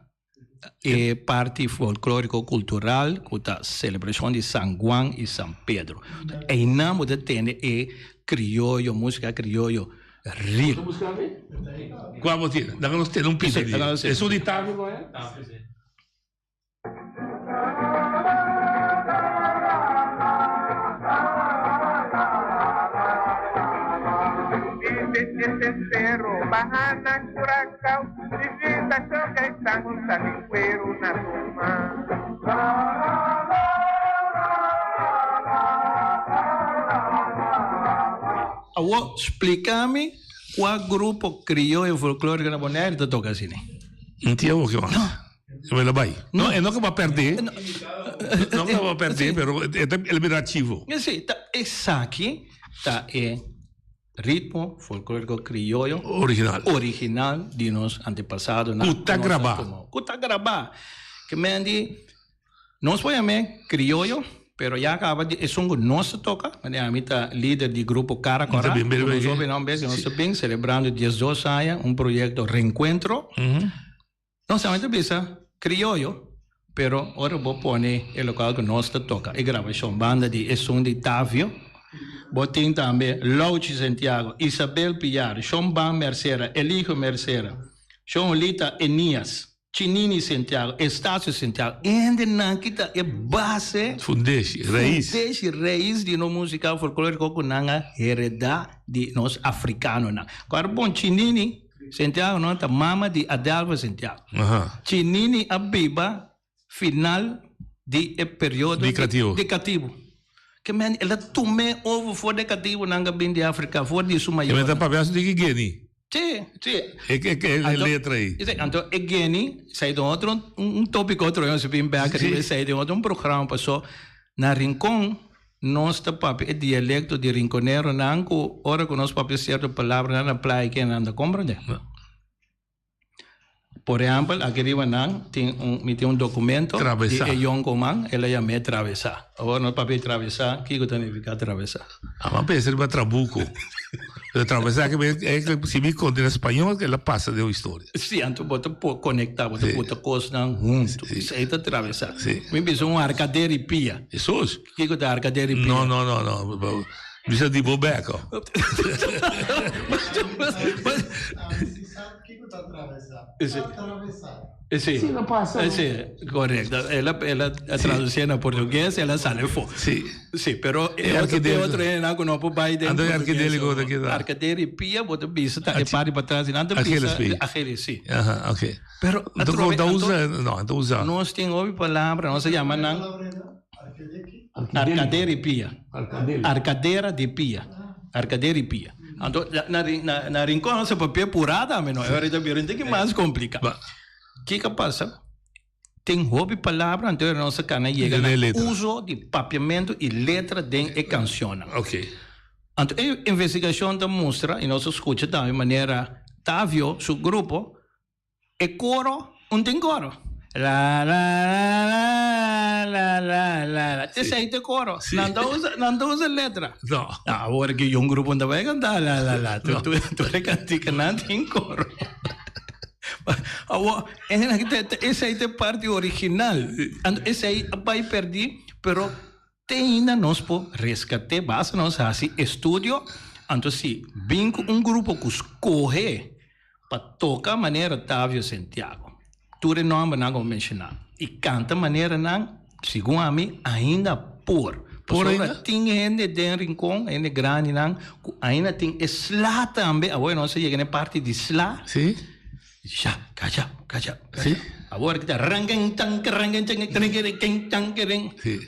é parte folclórico-cultural, com a celebração de San Juan e San Pedro. E não pode ter criollo, música criollo real. Qual motivo? Dá-nos ter um pedido. É só de tarde, não é? Terceiro, Bahana, Curacao, Divisa, Choca, Estamos, Salingueiro, na turma. Agora, explica-me qual grupo criollo folclórico na Bonaire está tocando assim. Não tinha o que mais. Não vai. Não é que vai perder. Não que vai perder, mas é liberativo. Sim, essa aqui é ritmo folclórico criollo original de nos antepassados. Cuta grabar. Que me andi, nós podemos criollo, pero ya acaba de, es un que no se toca, a mí está líder del grupo Cara Cora, nós bem celebrando 12 anos, un proyecto Reencuentro, não somente pisa criollo, pero ahora vou poner el local que nós toca, e gravação banda de Esun de Tavio, botin também Louchi Santiago, Isabel Pillar, Sean Ban Mercera, Elijo Mercera, Sean Lita Enias, Chinini Santiago, Estácio Santiago, ainda não kita é base, fundeixe, raiz de no musical folclórico com nanga heredade de nós africanos. Agora, bom, Chinini Santiago não tá mama de Adelva Santiago. Chinini a biba final de período de cativo. Que man, ela tomou ovo fora de cativo nanga bem de África, fora de Sumaio. E meta para ver de Guiné. Sim. É letra aí. Então, é Guiné, sai de outro, tópico outro, eu sei bem, sai de outro, programa passou na Rincón, nós tá papi, é dialecto de rinconero, nanco, ora que nós papi certa palavra na playa que anda compreende. Por exemplo, aqui riba tem um documento de Eyon Coman, ela chama atravessar. Agora nós papi atravessar, o que significa atravessar? Mas pensa em trabuco. Atravessar que se me conta em espanhol, que ela passa de uma história. Sim, então você pode conectar, você pode coisas junto. Isso aí é atravessar. Me pensa arcadeira e pia. Isso? O que é arcadeira e pia? Não. Precisa de bobeco. Sim, não passa. Sim, correto. Ela traduzia na português, ela sale fora. Sim, pero outro é na que não pode ir dentro. Ando arquidélico daqui da. Arcadeira e pia, você pisa, é para para trás e nada pisa. Aquele sim. Ok. Pero então usa. Nós temos outra palavra, nós se chama Arcadere Pia. Arcadera di Pia. Arcadere Pia. Então, na rincón se papel purada, mas não é hora de ver que mais complica. O que passa? Tem hobby palavra, então a nossa cana chega no uso de papiamento e letra de e canção. Ok. Então, a investigação mostra, e nós escuta de maneira Tavio, seu grupo, e coro, tem coro. La la la la la la. Te sei te coro. Não usa letra. Não. Agora que um grupo não vai cantar la la la. Tu recanti que não tem coro. Essa aí é parte original. Essa aí vai perder, pero tem ainda nós por resgatar, basta nós assim estúdio. Então se vem grupo que escorre para tocar maneira Tavio Santiago. Tudo nome não vou mencionar. E canta maneira não, segundo a mim, ainda por ainda? Tem gente de rincón, gente grande não, ainda tem slá também. Agora não sei na parte de slá. Sim. Já, caja. Sim. Agora que está rangen tanque.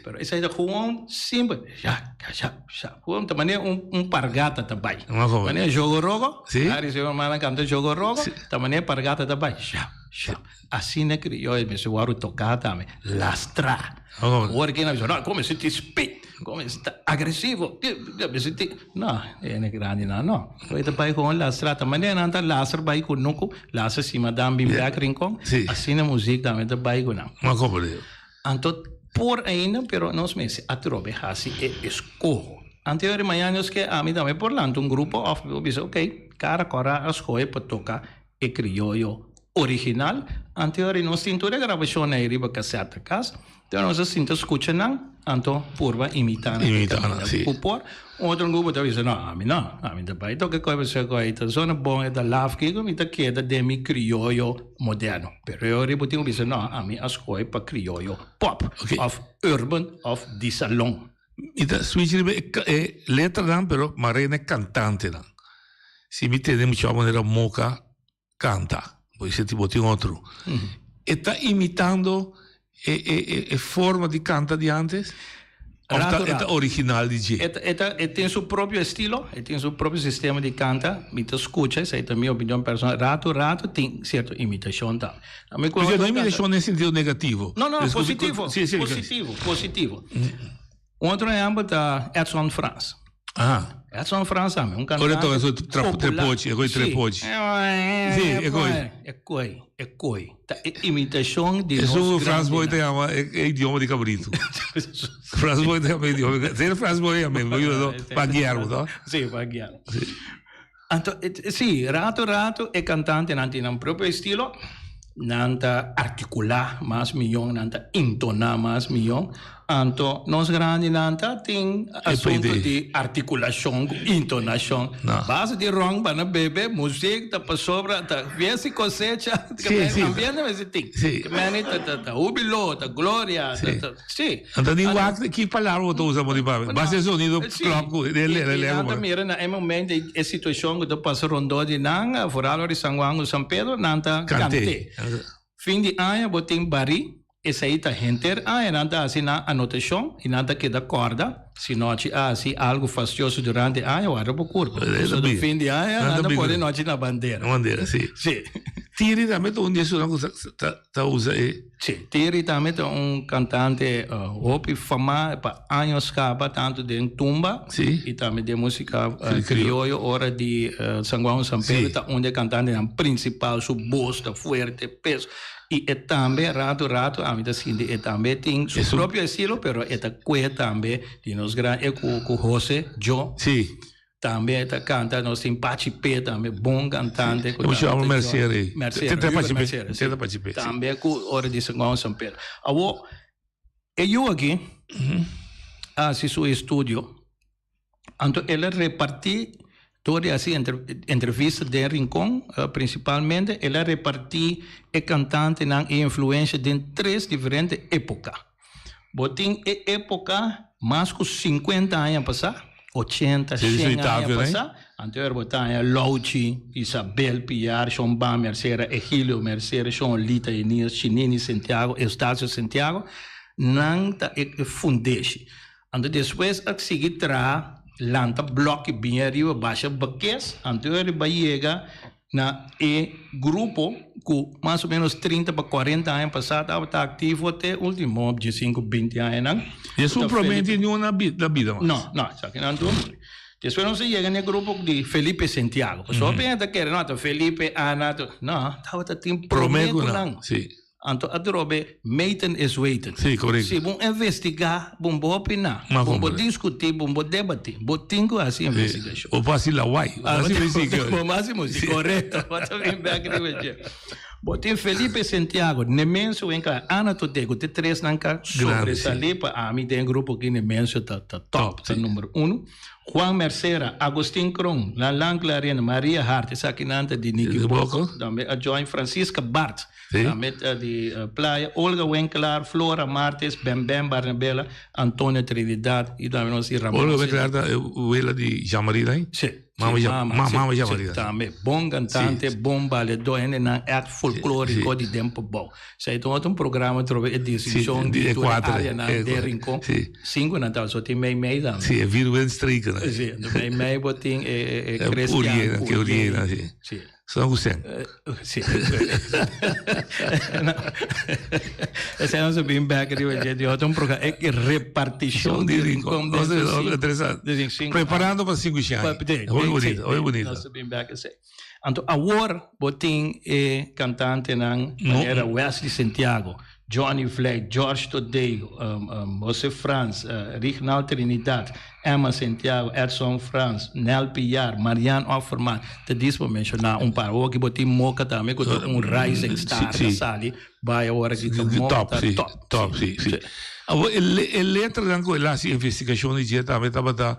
Pero essa é gewoon simples. Já. Gewoon de maneira pargata também. Maneira jogo rogo. Sim. Aí se uma mala canta jogo rogo, de maneira pargata também. Já. Assim é que eu me sou a tocar também. Lastra. Agora que não, como se te speed, como se está agressivo. Não, é grande não. Foi também com lastra também não tá lastra vai com nuco, lastra cima da bimbak rincón. Assim a música também com não. Mas como é? Então por ainda, pero nós me se atrobe assim é escorro. Anterior manhã nós que a mim também por lá grupo of disse ok, cara cora escolhe para tocar e criollo original. Anterior nós tínhamos toda a gravação na riba cassete casa. Então nós assim escuta não, então purva imitando. Sim. Outro grupo talvez não, a mim também toca coisa coisa, zona bom é da love que como está queda de mi criollo moderno. Pero eu ribotinho diz não, a mim escolhe para criollo pop, of urban, of de salão. Então switch é letra não, pero marina cantante não. Se me entendemos de uma maneira moca canta. Esse tipo tem outro. Está imitando a forma de canta de antes? Está original de G? Tem seu próprio estilo, tem seu próprio sistema de canta. Me escuta, essa é a minha opinião pessoal. Rato tem certa imitação. Mas não é imitação nesse sentido negativo? Não, positivo. Positivo. Outro exemplo da Edson Franz. Edson Franz, um cantante popular. Trepote. Sim, é coi. Imitação de nós. Isso o Franz Boy tem é idioma de cabrito. Franz Boy tem idioma. Ser Franz Boy é mesmo. Paguiaro, não? Sim, paguiaro. Então, sim, rato é cantante, não tem um próprio estilo. Não articular mais milhão, não entonar mais milhão. Então, nós grandes não tem assunto de articulação, entonação. Base de wrong para beber, música, para sobra, viesse cosecha, ambiente, mas tem. Tá ubilo, tá glória, sim. Então, que palavra você usa para dizer? Base de sonido, clock, ele mira, no momento, a situação que passa rondou de Nanga, fora de São Juan, São Pedro, não cante. Fim de ano, botem bari. Essa aí está renter, nada assim na anotação, e nada que dá corda, se noite, se algo fastidioso durante o ano, eu vou curva. No fim de ano, nada pode noite na bandeira. Bandeira, sim. Tiri também é um disso que usa aí. Sim, Tiri também é cantante, hopi fama, para anos capa, tanto de tumba, e também de música criollo, hora de São Juan, São Pedro, onde cantante principal, su voz, forte, peso. E também, rato, a mim assim, também tem seu próprio estilo, mas também, de nós grandes, com José, Joe. Sim. Também canta, nós temos Pachipé, também, bom cantante. Eu chamo Mercedes. Mercedes. Também com hora de São Juan, São Pedro. Agora, eu aqui, assim, seu estúdio, então, ele repartiu toda assim entrevista de Rincón, principalmente, ela repartiu e cantante na influência de 3 diferentes épocas. Botem época mais que 50 anos passar, 80, 100 anos passar. Anterior botem Louchi, Isabel Piar, João Bam Mercedes, Egílio Mercedes, João Lita, Enias, Chinini Santiago, Eustácio Santiago, não está fundeixe. Ando depois a seguir tra lanta bloco bem arriba baixa baques, ando arriba chega na grupo que mais ou menos 30 para 40 anos passado estava ativo até o último 15, 20 anos. E isso promete nenhuma na vida? Não, só que não. Depois nós chega no grupo de Felipe Santiago. Só pensa que era Felipe, Ana, não, estava tem prometo não. Sim. Então, a drobe, meeten is weten. Sim, correto. Se vão investigar, vão opinar, vão discutir, vão debater, vão tingo assim investigação. Ou para lá, uai. Vamos máximo, correto. Vamos também back no Botin Felipe Santiago, nemenso em cá, Ana Totego, te três nanka sobresalir para a mim tem grupo que nemenso tá top, tá número 1. Juan Mercera, Agustín Cron, Lalan Clarena, Maria Hart, essa aqui nanta de Nicky Boco, também a Join Francisca Bart, também de Playa, Olga Wenclar, Flora Martes, Bem Barnabella, Antônia Trinidad e também nós Ramon. Olga Wenclar, ela de Jamarida, hein? Sim. Mama Jamarida. Também, bom cantante, bom baledor, act folclórico de tempo bom. Sei então outro programa trouxe edição de área na de Rincon. 5 Natal só tem meio da. Sim, é Viruen Strica, né? Sim, meio botin é Cristiano. Que Uriena, sim. Sim. São Hussein. Sim. Esse é o bem back de outro programa é que repartição de Rincon. Interessante. Preparando para 5 anos. Oi bonito. Nosso bem back esse. Então, agora botin é cantante nan era Wesley Santiago, Johnny Flake, George Todeo, José Franz, Reginald Trinidad, Emma Santiago, Edson Franz, Nel Pillar, Marianne Offerman, te dispo mencionar par, que botin moca também, com rising star na sali, vai agora que top, sim. A letra dan com ela investigação de dia também estava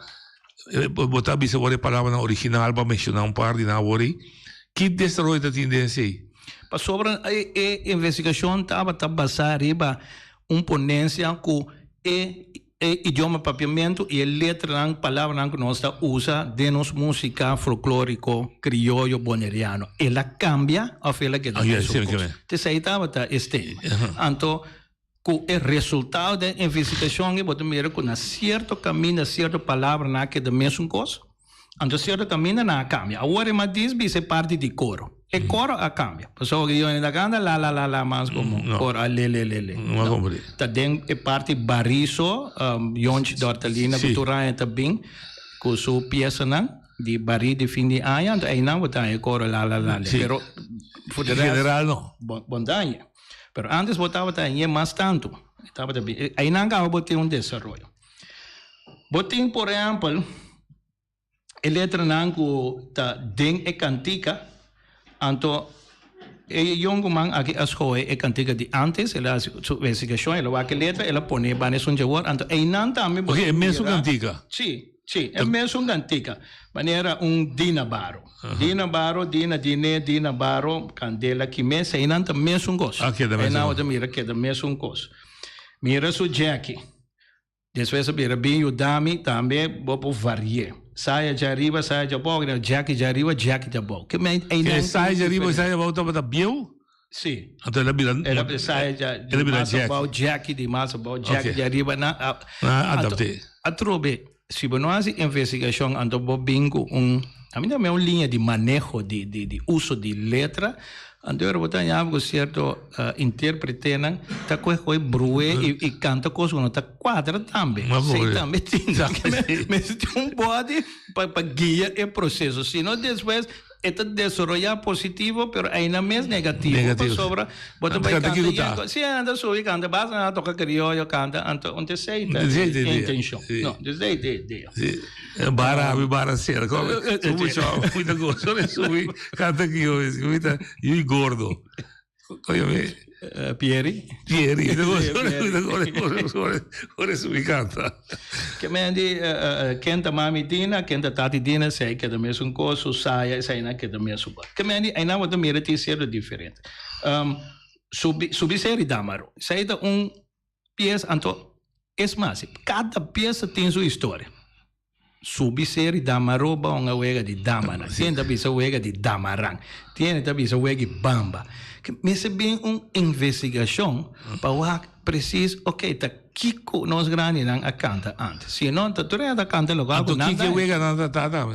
botar bisa a palavra original para mencionar par de nawori, que desenvolve a tendência aí. Sobre a investigação estava baseada em ponência com idioma papiamento e letra na palavra que nós usa de nos música folclórico criollo boneriano. Ela cambia a ela que nós usamos. Então, aí estava este. Então, com o resultado da investigação, eu vou ter com um certo caminho, certa palavra na que é da mesma coisa. Então, certo caminho na cambia. Agora, mas diz é parte de coro. E coro a cambia. Pessoa que eu ainda canta la mais como coro a le. Não comprei. Também é parte bariso, yonch dortalina cultura também com sua peça não de bari de fim de ano, então aí não botar é coro la. Pero general não. Bondade. Pero antes botava também mais tanto. Estava também. Aí não acaba botar desenvolvimento. Botem, por exemplo, a letra não tá den é cantica. Então, o man aqui as coisas é cantiga de antes, ela sua investigação, ela vai que letra, ela põe para nesse jawar, então aí não também. Ok, é mesmo cantiga. Sim, é mesmo cantiga. Maneira Dina Baro, Dina Baro, Candela que mês aí não também mesmo gosto. Aqui da mesmo. Aí não mira que da mesmo gosto. Mira su Jackie. Depois mira bem o Dami também vou variar. Saia de arriba, saia de abaixo, Jack de arriba, Jack de abaixo. Que saia de arriba, saia de abaixo, estava da Biel? Sim. Então ela vira... Ela saia de mais abaixo, Jack de mais abaixo, Jack de arriba. Adaptei. A trobe, se você não faz investigação, então vou bingo a mim também é uma linha de manejo, de uso de letra. Então, eu vou ter algo certo, intérprete, tá com brue e canta coisa, não tá quadra também. Sei também, mas tem body para guiar o processo. Se não, depois, desenvolver positivo, pero ainda mais negativo. Sobre, bota vai cantar. Se anda subi, canta, basta, toca criollo, canta, então, onde sei, intenção. Não, desde a ideia. Bara cera. Muita coisa, subi, canta criollo, e gordo. Pieri, ora subi canta. Que me andi, canta mami Dina, canta tati Dina, sei que é da mesma coisa, saia, sei na que é da mesma coisa. Que me andi, aí não vou ter mira te ser diferente. Subi série Damaro, sei da peça, então, é mais, cada peça tem sua história. Subi série Damaro, ba uma wega de Damana, tem também essa wega de Damarang, tem também essa wega de Bamba. Que me bem investigação para preciso, ok, tá Kiko nos grande nang a canta antes. Se não, tá tu a canta logo Então, o que wega na tata?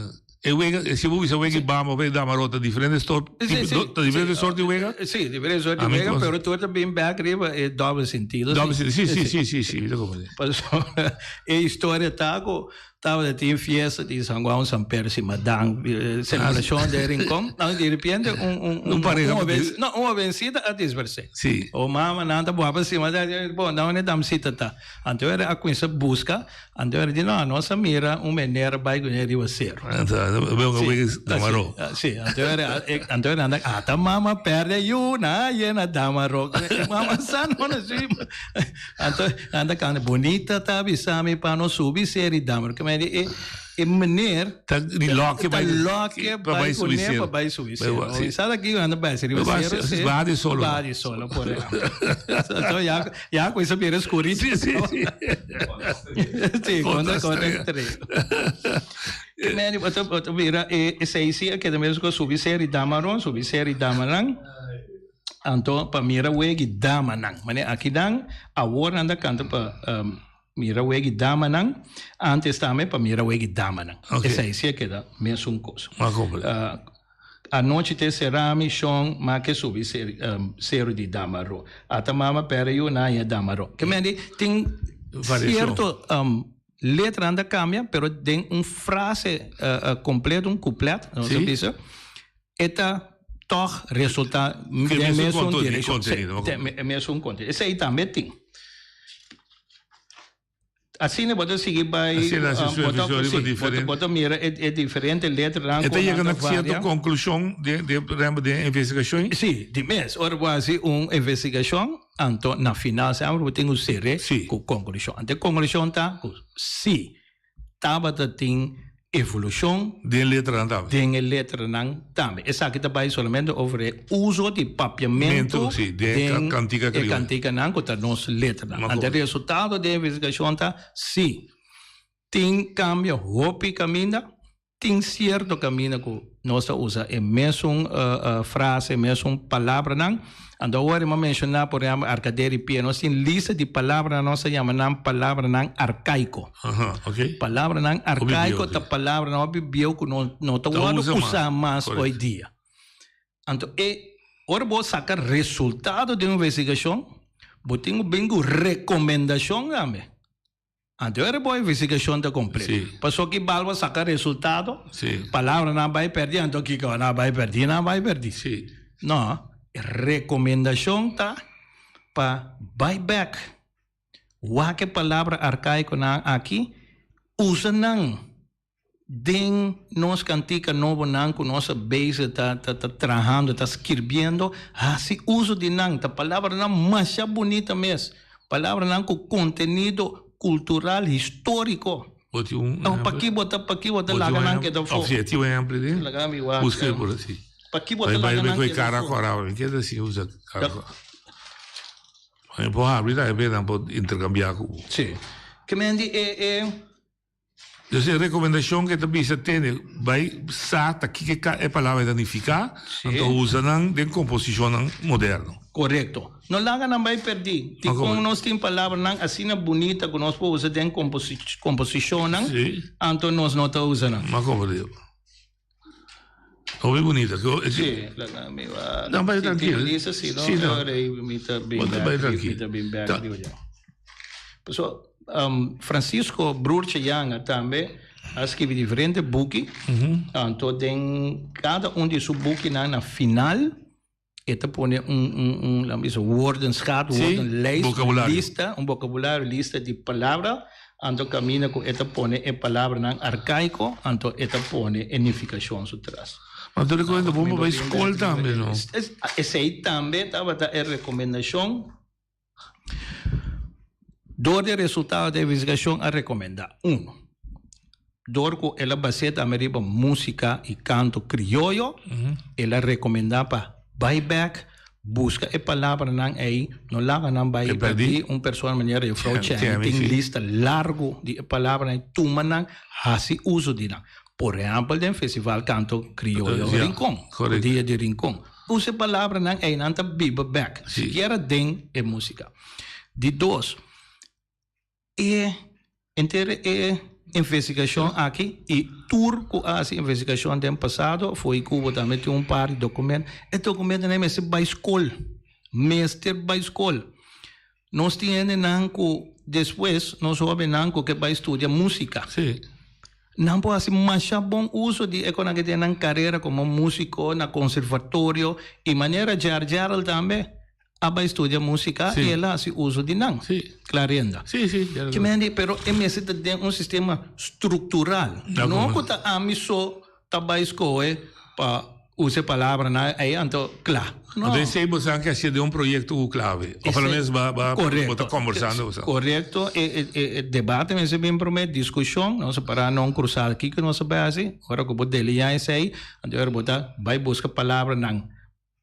E wega, se você wega bama, vem dar marota diferente sorte, diferente sorte de wega? Sim, diferente sorte de wega, pero tu também back riba é doble sentido. Doble sentido, sim, A história tá com estava de fiesta de São João São Percy Madang celebração de Rincón, de repente uma vencida a dispersar. Sim. O mama nada boa para cima, bom, não é dam cita tá. Então era a coisa busca, então era de não, nossa mira maneira vai ganhar de você. Sim, então era anda, tá mama perde na na damaro. Mama san não sim. Então anda can bonita tá bisami para não subir série damaro. E meneer die lokke bij subir. Bij subir. Sabe aqui anda bij subir. Badi solo. Por então já coisa bem escura. Sim, conta três. Meni boto vira e sei que também com subir série damaron, subir série damarang. Então para mira wegi damanang. Mane aqui dan a war anda canta para mira wegi damanang, antes também para mira wegi damanang. Essa aí é que dá mesmo coisa. A noite te cerami chão, mas que subi ser de damaro. Ata mama pera eu na ia damaro. Que me tem certo letra anda cambia, pero tem frase completo, couplet, não sei disso. Eta toch resulta mesmo conteúdo. Esse aí também tem. Assim não pode seguir by bota mira é diferente letra. Então chega na certa conclusão de investigação. Sim, de mês. Ora quase investigação. Então na final sempre tem série com conclusão. Ante conclusão tá sim, tava tem evolução de letra não também. Essa aqui também somente over uso de papiamento de cantiga não com nossa letra. O resultado da investigação tá sim, tem cambio hopi caminha, tem certo caminho que nós usa é mesmo frase, mesmo palavra não. Então agora eu mencionar por exemplo arcadeira e piano, tem lista de palavras nós chamamos palavra não arcaico. Palavra não arcaico, tá palavra não bibio que não tá usar mais hoje dia. Então agora vou sacar resultado de investigação, vou ter bem recomendação também. Então era boa investigação da completa. Passou que balva sacar resultado, palavra não vai perder, então que não vai perder. Não. Recomendação tá para buyback. Que palavra arcaico na aqui usa não. Den nos cantica novo não com nossa base tá trabalhando, tá escrevendo, se uso de não, tá palavra não mais bonita mesmo. Palavra não com conteúdo cultural histórico. Para aqui botar lá não que dá fogo. Objetivo é amplo, né? Busca por assim. Aqui botar lá não que cara coral, que assim usa cara. Mas pode abrir aí bem pode intercambiar com. Sim. Que me andi eu sei recomendação que também se tem vai sata que é palavra danificar, então usa não de composição moderno. Correto. Não lá não vai perder. Tem como nós tem palavra não assim bonita que nós podemos usar de composição não. Então nós não tá usando. Mas como digo. Ouve bonita. Sim, não, vai tranquilo. Sim, não. Vai tranquilo. Pessoal, Francisco Brurche Yang também escreve diferentes books. Então tem cada de seus books na final. Eta põe woordenschat, lista, vocabulário, lista de palavras. Então camina com eta põe a palavra não arcaico. Então eta põe unificação atrás. Mas tu recomenda bom para a escola também, não? Esse aí também estava a recomendação. Door de resultado da investigação a recomendar. Door que ela baseada na música e canto criollo, ela recomenda para buyback, busca a palavra não aí, não lá não vai perder pessoa maneira de fraude, tem lista largo de palavras, tu não faz uso de não. Por exemplo, no festival canto criollo Rincón, o dia de Rincón. Usa palavra não aí não tá buyback, siquiera den é música. De dois, inteira investigação aqui e turco essa investigação do ano passado foi Cuba também tinha par de documentos. E documento não é mestre by school, mestre by school. Nós tínhamos nanco depois nós sabemos que vai estudar música. Sim. Não pode ser mais bom uso de economia que tem carreira como músico na conservatório e maneira de também. Aba estudar música e ela se usa de não. Clarenda. Sim. Que me pero é necessita de sistema estrutural. Não que tá amisso tá escola para usar palavra na aí então claro. Não. Mas sei você que é de projeto clave. Ou pelo menos vai conversando. Correto. E debate mas é bem prometo discussão, não se para não cruzar aqui que não se base. Agora que pode delinear isso aí, então botar vai buscar palavra não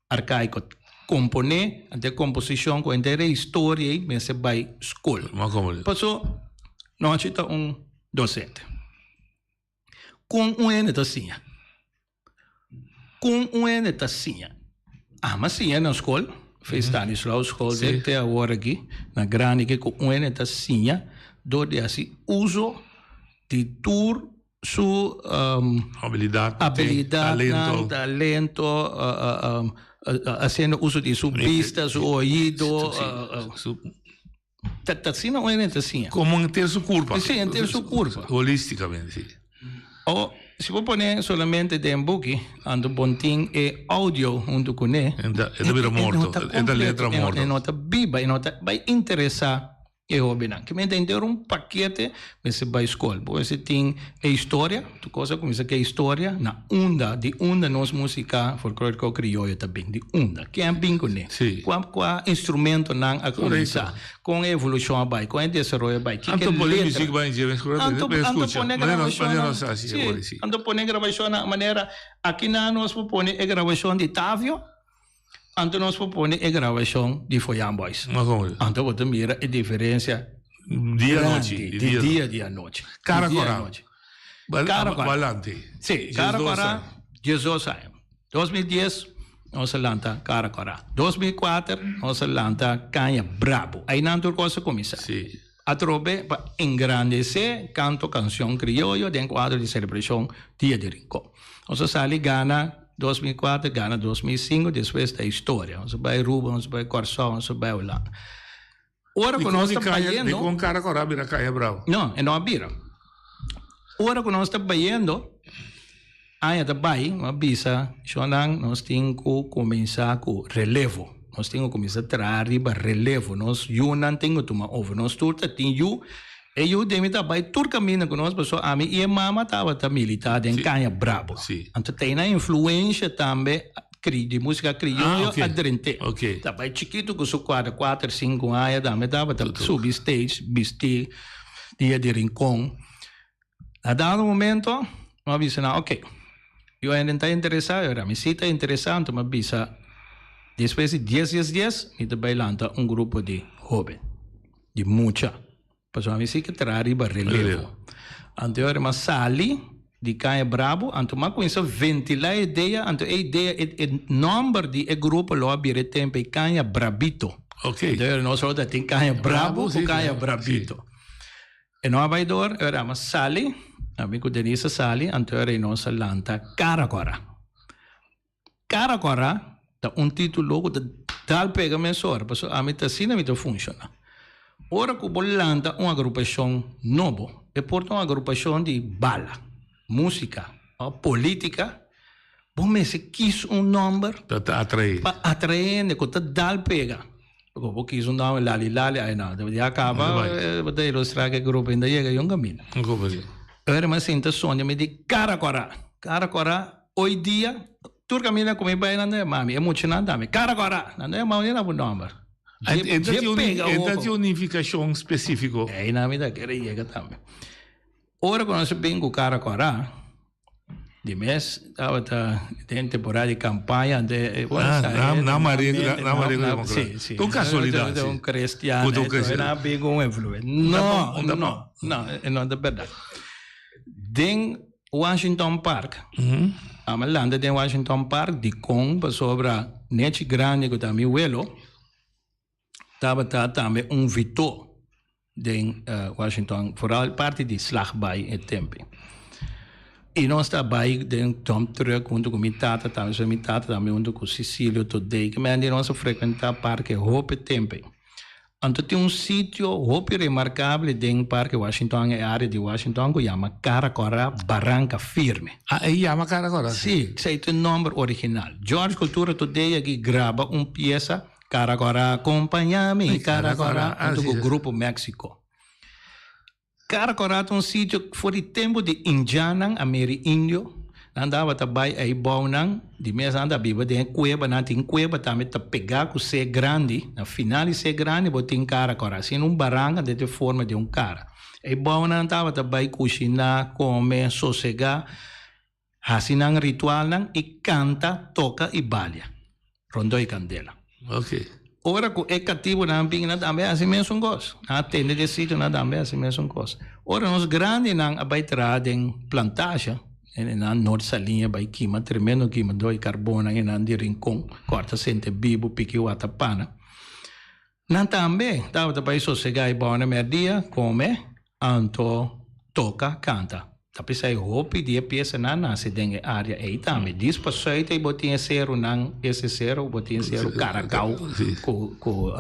arcaico. Componer, até composição com inteira história e me se vai escola. Passou, nós temos docente. Com tacinha. Com tacinha. Mas sim, na escola, fez Stanislau escola, até agora aqui, na grande que com tacinha, onde assim, uso de tour su habilidade, talento, fazendo uso de sua vista, seu ouvido, tacinha ou tacinha. Como ter sua curva. Sim, ter sua curva. Holisticamente, sim. Ou se você põe somente tempo aqui, ando bontinho e áudio junto com ele, é da morto, é da letra morta. É nota viva, é nota vai interessar. E o binan que me entender paquete você vai escolher você tem a história tu coisa como isso que é história na onda nos música folclórico crioulo também de onda que é bem com ele qual instrumento não a começar com a evolução vai com a desenvolvimento vai que letra música vai ando pone gravação na maneira aqui na nós põe a gravação de Távio. Então nós propomos a gravação de Foian Boys. Então você mira a diferença dia a noite. Cara Corá. Sim, Cara Corá, 18 anos. 2010, nós lança Cara Corá. 2004, nós lança Canha Brabo. Aí não tem coisa começar. A trobe para engrandecer canto canção criollo dentro do quadro de celebração Dia de Rincón. Nós saímos Gana 2004, Gana 2005, depois da história. Nós vai Ruba, nós vai Corsão, nós vai Holanda. Ora que nós estamos vendo... Com Cara Corá, vira Caia Bravo. Não, é não vira. Ora que nós estamos vendo, aí também, uma bisa, nós temos que começar com relevo. Nós temos que começar a trazer relevo. Nós não temos que tomar over. Nós turta temos e eu demi também tur caminho com nós, pessoal, a mim e mama estava militar em Canha Brabo. Então tem a influência também de música criolla aderente. Também chiquito com seu 4, 5 anos, também estava subir stage, vestir, Dia de Rincón. A dado momento, eu avisa, ok, eu ainda estou interessado, eu me sinto interessante, mas avisa, depois de 10, eu também lança grupo de jovens, de mucha. Pasó a mí sí que traer relevo. Anterior mas sali de Canha Brabo, anto ma começa a ventilar a ideia, anto a ideia o número de grupo lo abrir tempo Canha Brabito. Anterior nós só tem Canha Brabo ou Canha Brabito. E no abaidor era mas sali, amigo Denise sali, anterior nós lança Cara Corá. Cara Corá, tá título logo de tal pega mensor, pasó a mí tá assim não funciona. Ora que volanta uma agrupação nova, é portanto uma agrupação de bala, música, política, bom me se quis número para atrair, que te dá pega. Porque quis nome lali, aí não, depois acaba, para ilustrar que o grupo ainda chega e caminho. Era uma sensação de me de Cara Corá, hoje dia, tu caminha comigo bem na mami, emocionante também, Cara Corá, não é mal nem na número. Tem unificação específica. É, na vida que ele chega também. Ora, quando nós vem com o Cara Corá, de mês, estava em temporada de campanha. Na Maria Sim. Com casualidade. De um cristiano. Não bem com influência. Não, é verdade. Em Washington Park, a Landa de Washington Park, de Kong, sobre a Nete Grande, que também o estava também Vito em Washington, vooral parte de Slagbij e Tempe. E nós trabalhamos dentro Tom Truck, junto com minha tata, também junto com Cecílio, today, que nós frequentamos o Parque Hope Tempe. Então tem sítio Hope remarcável dentro do Parque Washington, a área de Washington, que chama Caracora Barranca Firme. Aí chama Caracora? Sim, esse é o nome original. George Cultura today aqui grava peça Caracora, acompanha-me, Caracora, junto com o Grupo México. Caracora é sítio que foi de tempo de Indianan, Ameri-Índio, andava também aí bom, de mesa anda viva dentro cueva, não tem cueva, também tá pegar com ser grande, na final de ser grande, botem Caracora, assim barranca de forma de cara. Aí bom, andava também cozinhar, comer, sossegar, assim ritual, e canta, toca e balha. Rondó e candela. Ok. Ora que é cativo na ambinha também assim mesmo gosto. Na tenda de sítio na também assim mesmo gosto. Ora nós grandes na abaiterada em plantagem, na norte salinha vai queima tremendo queima doi carbono em na de rincão, corta sente bibo pique o atapana. Na também dava também sossegar e bom na merdia, come, anto toca, canta. Tapi saya hope dia pieza na nasi dengan area aí também. Diz para só aí botinha zero nang esse zero botinha zero caracau com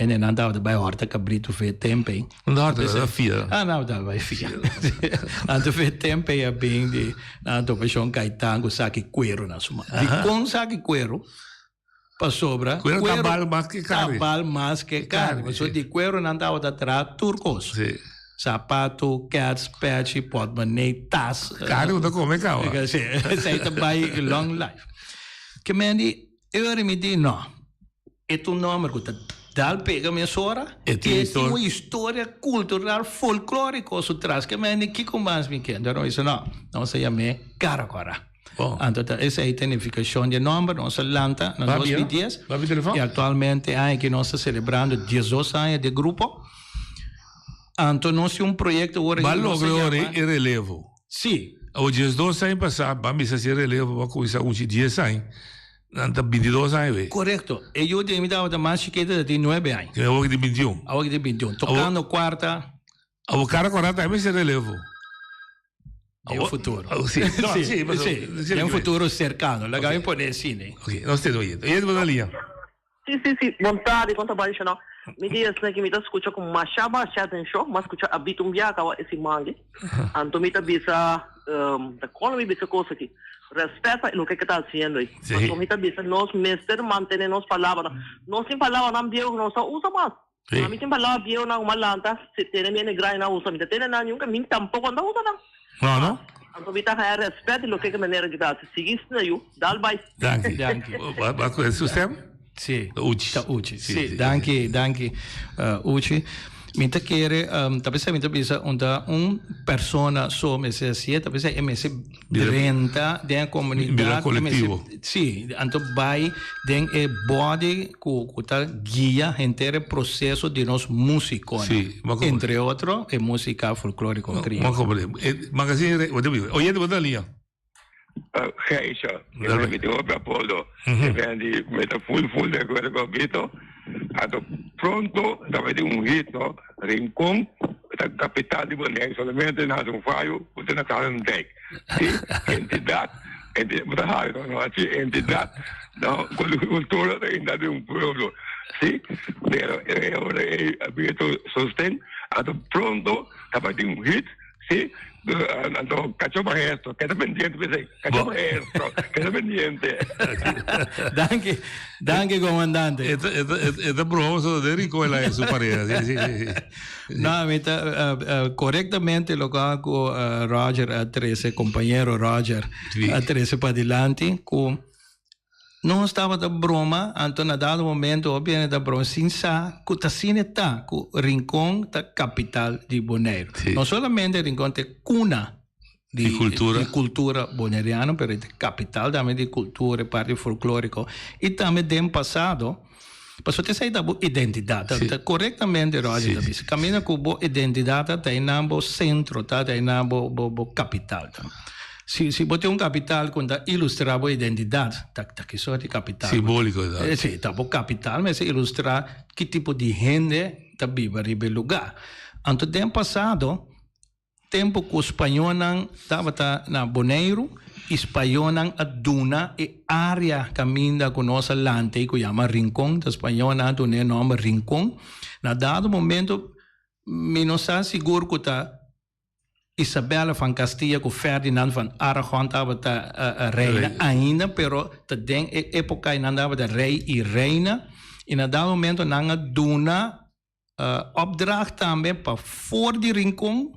ene não dava de bairro horta cabrito fez tempo. Não horta da fia. Não dava vai fia. Anto fez tempo é bem de anto paixão caitango saque cuero na suma. De com saque cuero para sobra. Cuero tabal mais que carne. Tabal mais que carne. Mas de cuero não dava de atrás turcos. Sim. Sapato, cats, patch, portemonnaie, tas. Cara, eu tô comendo calma. Esse aí também long life. Que me diz, eu me diz, não. É um nome que dá pega minha sora. É uma história cultural folclórica por trás. Que me diz, que como mais me quer? Então, isso não se chama Caracora. Então, essa é a identificação de nome, nossa lanta, nos 2010. E atualmente, que nós estamos celebrando 18 anos de grupo. Então, nós temos projeto agora. Mas logo é relevo. Sim. O 12 anos passados, vamos fazer relevo, vamos começar com 10 anos. Então, 22 anos. Correto. E eu me dava mais chiqueta de 9 anos. Que é o de 21. O de 21. Tocando quarta. O cara corata também se relevo. É o futuro. Sim, é um futuro cercano. Legal em poder cine. Ok, nós temos ido. E ele linha. Sim. Vontade, quanto mais não. Me diz que me escuta com machaba, atenção, mas escuta habitum viaca esse mangue. Então me bisa da quando me bisa coisa aqui. Respeita o que está fazendo aí. Então me bisa nós mestre manter nos palavras. Nós sem palavras não bio, nós só usa mais. A mim sem palavras bio na uma lanta, se tem minha negra na usa, me tem na nenhum que mim tampouco não usa não. Não. Então me tá respeito o que maneira de dar. Se seguir isso aí, dá vai. Danke. Vai com esse sistema? Sì, Uci. Sì, danke, Uci. Mi ta chiede, tapese mi ta bisa unta persona so me se sia, tapese MS 30 den comunità collettivo. Sì, anto bai den e body cu ta guia intero processo di nos musico. Sì, entre otro e musica folclorico criolla. Ma come? Magazine, oyendo da lì. Geisha, eu me deu para Polo, que vende meta full de acordo com o Bito. Ato pronto, dava de hito, Rincón, da capital de Boné, solamente nós falho, você não está no deck. Entidade, não, cultura ainda de povo. Sim, pero eu Bito sostém, ato pronto, dava de hit, sim. Então, cachorro maestro, queda pendiente, cachorro maestro, queda pendiente. Danke, comandante. Este promoso de Rico es la su pareja. Sí. No, correctamente lo que hago Roger, 13, compañero Roger, 13 para adelante, con não estava da broma, então na dado momento, obviamente da broma, sim sa, que tá sim está, que Rincón da capital de Bonaire. Não somente Rincón é cuna de cultura boneriana, mas é capital também de cultura, parte folclórica, e também do passado, para você sair da boa identidade, corretamente, Roger, caminha com boa identidade, está em nambo centro, está em nambo capital. Se bote capital quando ilustrar a identidade, que só de capital. Simbólico, exato. Sim, tá bom capital, mas ilustrar que tipo de gente tá viva em lugar. Anto tempo passado, tempo que os espanhóis estavam na Bonaire, espanhóis a duna e área caminha com nossa lante que chama Rincón, os espanhóis a duna nome Rincón. Na dado momento, me não está seguro que tá Isabela van Castilla com Ferdinand van Aragon estava a reina ainda, pero tem época ainda andava de rei e reina. E na dado momento nanga duna opdracht também para fora de Rincón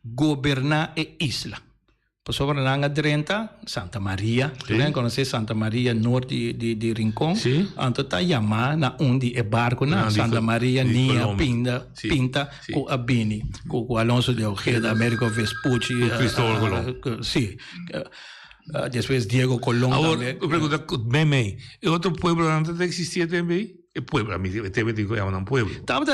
governar a isla. Por sobre nanga 30 Santa Maria, tu conhece Santa Maria norte de Rincón. Anto tá chamar na onde é barco na Santa Maria Nia Pinta com Abini, com Alonso de Ojeda, Américo Vespucci, Cristóbal Colón. Sim. Depois Diego Colón. Agora, eu pergunto, bem, e outro pueblo antes existia também? E pueblo, a mim, também tem que chamar um pueblo. Estava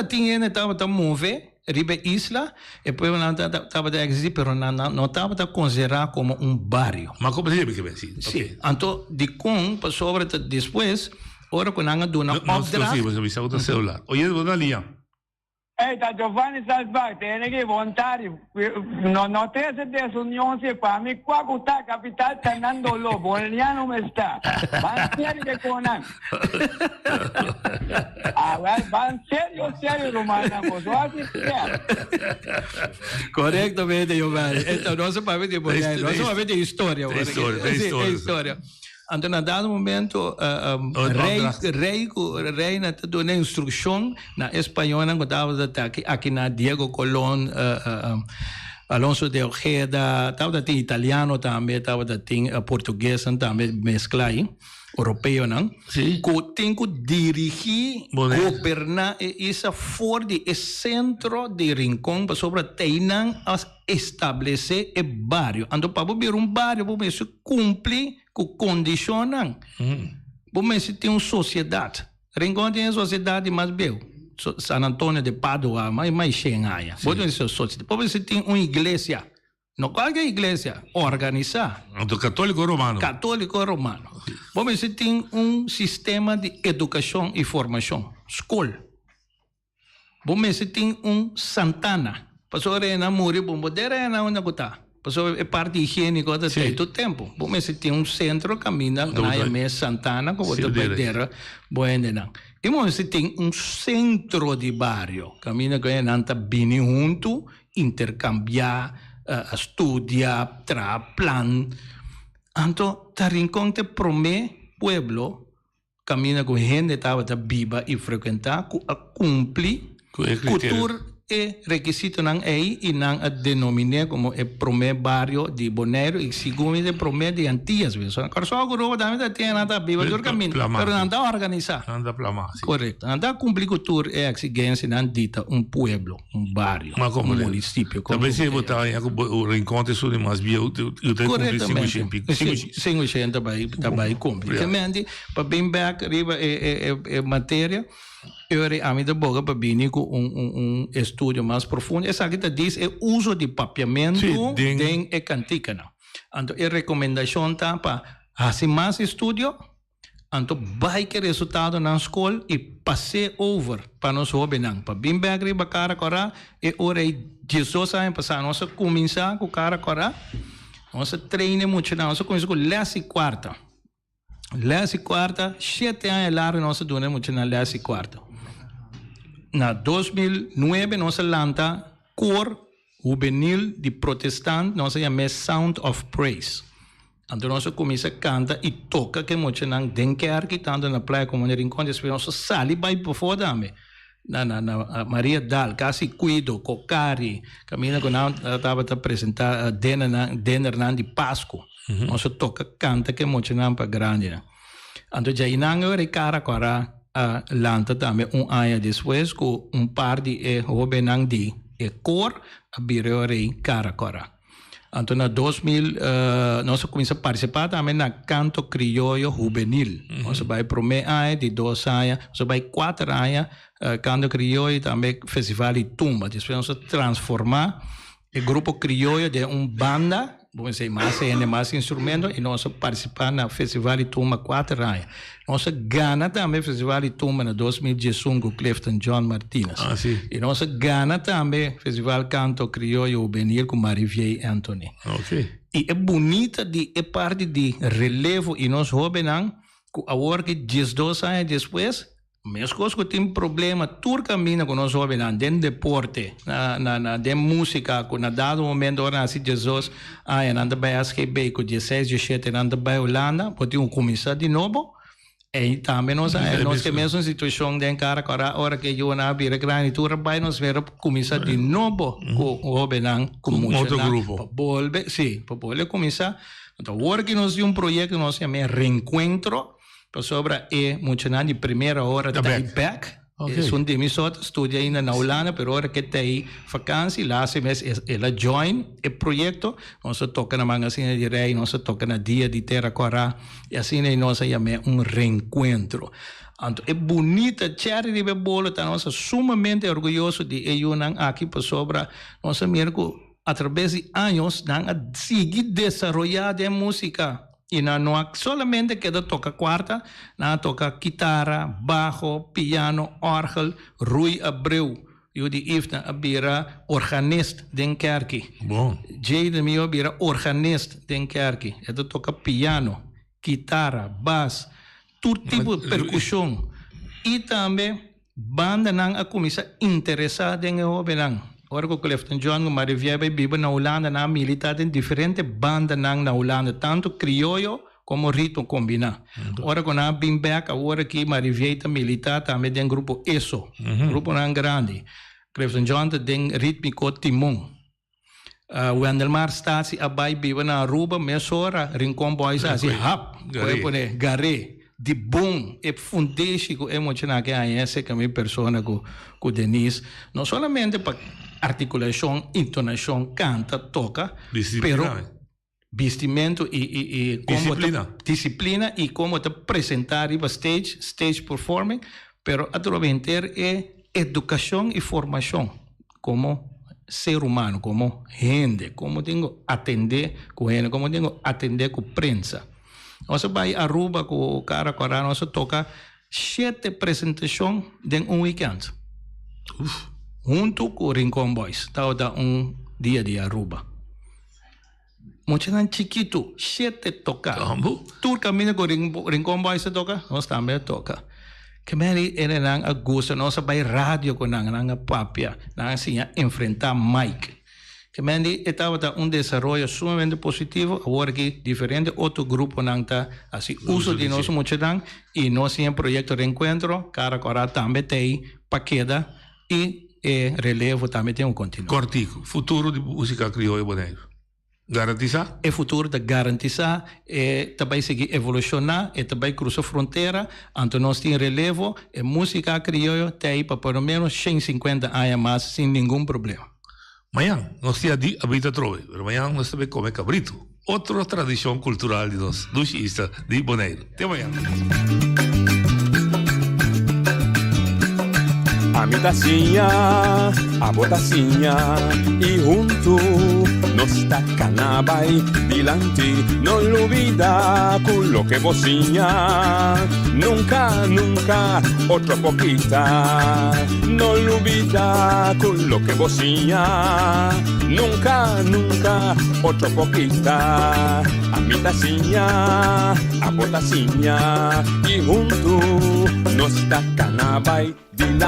a mover, ribe isla, e pueblo estava a existir, pero não estava a considerar como barrio. Mas como se chama que é? Sim. Então, de com, sobre depois, ora com a dona opdracht. Não, você precisa do celular. Oye, dona Lia. Eita, Giovanni Salvat, tem que vontade. Não tem essa desunião se para mim, qual está a capital Fernando Lobo, Boliviano não está. Van sério de Conan. Van sério, Romana, você vai corretamente, Giovanni. Então, nós vamos ver de Boliviano, nós vamos ver de história. História. Então, na dado momento, rei na dando instrução na espanhola que estava aqui na Diego Colón, Alonso de Ojeda, estava tem italiano também, estava tem português também mesclar aí, europeu não. Que tem que dirigir, governar essa fora de centro de Rincón para sobre treinar a estabelecer o bairro. Então, para ver bairro, você cumpre com condições. Você tem uma sociedade. Rincón tem uma sociedade mais bela. San Antonio de Padua, mais cheia. Você tem uma igreja. Não qualquer igreja, organizar. Católico romano. Católico romano. Você tem sistema de educação e formação. Escola. Você tem Santana. Passou a morrer, na onde está. Passou a parte higiênica de todo o tempo. Você tem centro, caminha, na Santana, como você vai ter, e você tem centro de bairro, caminha com a bem junto, intercambiar, estudar, plan. Então, Rincón te promete pueblo, caminha com gente que estava viva e frequentar, cumprir cultura e requisito não é e não a denominar como o primeiro bairro de Bonaire e segundo o primeiro de Antillas. Agora só agora também tem nada viva do caminho, mas não dá organizar. Não dá plamar. Correto. Não dá cumprir cultura e exigência não dita pueblo, bairro, município. Também se botar o reencontro sobre mais bem, eu tenho que cumprir 500 vai cumprir. Também para bem back arriba é matéria. Eu a minha boca para vir com estudo mais profundo. Essa aqui diz é uso de papiamento em a cantica. Então, a recomendação está para fazer mais estudo. Então, vai que resultado na escola e passe over para nós jovens. Para vir bem arriba cara cora e ora 18 anos passar nós começar com cara cora. Nós treina muito, nós começamos com lesse quarta. Lesse quarta, 7 anos largo nós donamos na lesse quarta. Na 2009 nós lançamos cor juvenil de protestante, nós chamamos Sound of Praise. Então nós começamos a cantar e toca que nós não denker que tanto na praia como no rincão, depois nós saímos para por fora também. Na Maria Dal, quase cuido, cocari, caminha com nós estava a apresentar dinner de Páscoa. Nós toca canta que nós não para grande. Então já inango cara cora lanta também ano depois com par de jovens de cor a birore cara cora. Então na 2000 nós começamos a participar também na canto criollo juvenil. Nós vai primeiro ano de 2 anos, nós vai 4 anos canto criollo também festival de tumba. Depois nós transformar o grupo criollo de banda vamos dizer, mais instrumento e nós participar na Festival de Tumba 4 anos. Nós ganhamos também o Festival de Tumba na 2015 com Clifton John Martinez. E nós ganhamos também o Festival Canto Criollo Juvenil com Marivier Anthony. E é bonita é parte de relevo e nós jovens, agora que 12 anos depois, mesmo que tem problema, tudo caminha com nós jovens, dentro do deporte, na música, na dado momento, agora assim, Jesus, anda bem a SGB, com 16, 17, anda bem a Holanda, pode começar de novo, e também nós que mesmo situação de cara, agora que eu na vira grande, tudo bem, nós vamos começar de novo com o jovem, com outro grupo. Para voltar começar. Então, agora que nós temos projeto, nós chamamos Reencontro, sobre muito de primeira hora da back. São de mim só estudia ainda na Holanda, mas agora que tem vacância, lá se mês ela join o projeto, nós toca na magazine de rei, nós toca na dia de terra corá, e assim nós chamamos reencontro. Então, é bonita, Cherry de Bebolo, nós sumamente orgulhoso de Eyunan aqui para sobre nossa mirco através de anos, seguir desenvolvendo a música. E não solamente queda toca quarta, não toca guitarra, baixo, piano, órgão, Rui Abreu. Eu de Ifna abira organista den kerk. Bom. Jay de mio abira organista den kerk. Ele toca piano, guitarra, bass, todo tipo de percussão. E também banda não a começar interessada em o benang. Ora com Clifton John, o Marivier vive na Holanda, na militar em diferentes bandas na Holanda, tanto criollo como ritmo combinado. Ora com a Bimbeck, agora que Marivier está militar, também tem grupo ESO, grupo não grande. Clifton John tem rítmico Timon. O Andelmar está se abai vive na Aruba, mesora, Rincon Boys, assim, hap, Garé. De bom e fundêstico emocional que é essa que a minha pessoa com Denise, não somente para articulação, entonação, canta, toca, pero vestimento e como disciplina e como te apresentar em stage performing, pero atualmente é educação e formação como ser humano, como gente, como tenho atender com ele, como tenho atender com prensa. Nós vai a Aruba com o cara, nós toca 7 apresentações em um weekend. Junto com o Rincon Boys. Estava dia de Aruba. Muito chiquito, 7 toca. Tu caminha com o Rincon Boys toca, nós também toca. Que meri ele não agosto, nós vai rádio com a papia, não assim enfrentar Mike. Que mendi estava desenvolvimento sumamente positivo, agora que diferente outro grupo não está assim uso de nosso multidão e nós em projeto de encontro, cara também tem paqueta e relevo também tem contínuo. Cortico, futuro de música criolla boneiro. Garantizar? É futuro de garantizar, também seguir evolucionar, também cruzar fronteira, então nós temos relevo, e música criolla tem para pelo menos 150 anos mais sem nenhum problema. Amanhã nós temos a habita trove, mas amanhã nós também comemos cabrito. Outra tradição cultural de nós, dos istas de Boneiro. Até amanhã. A mi tacinha, a botacinha, e junto nos tacanabay dilante, no lo olvida con lo que bocina, nunca, nunca, otra poquita, no lo olvida con lo que bocina, nunca, nunca, otra poquita, a mi tacinha, a botacinha, y junto nos tacanabay dilante.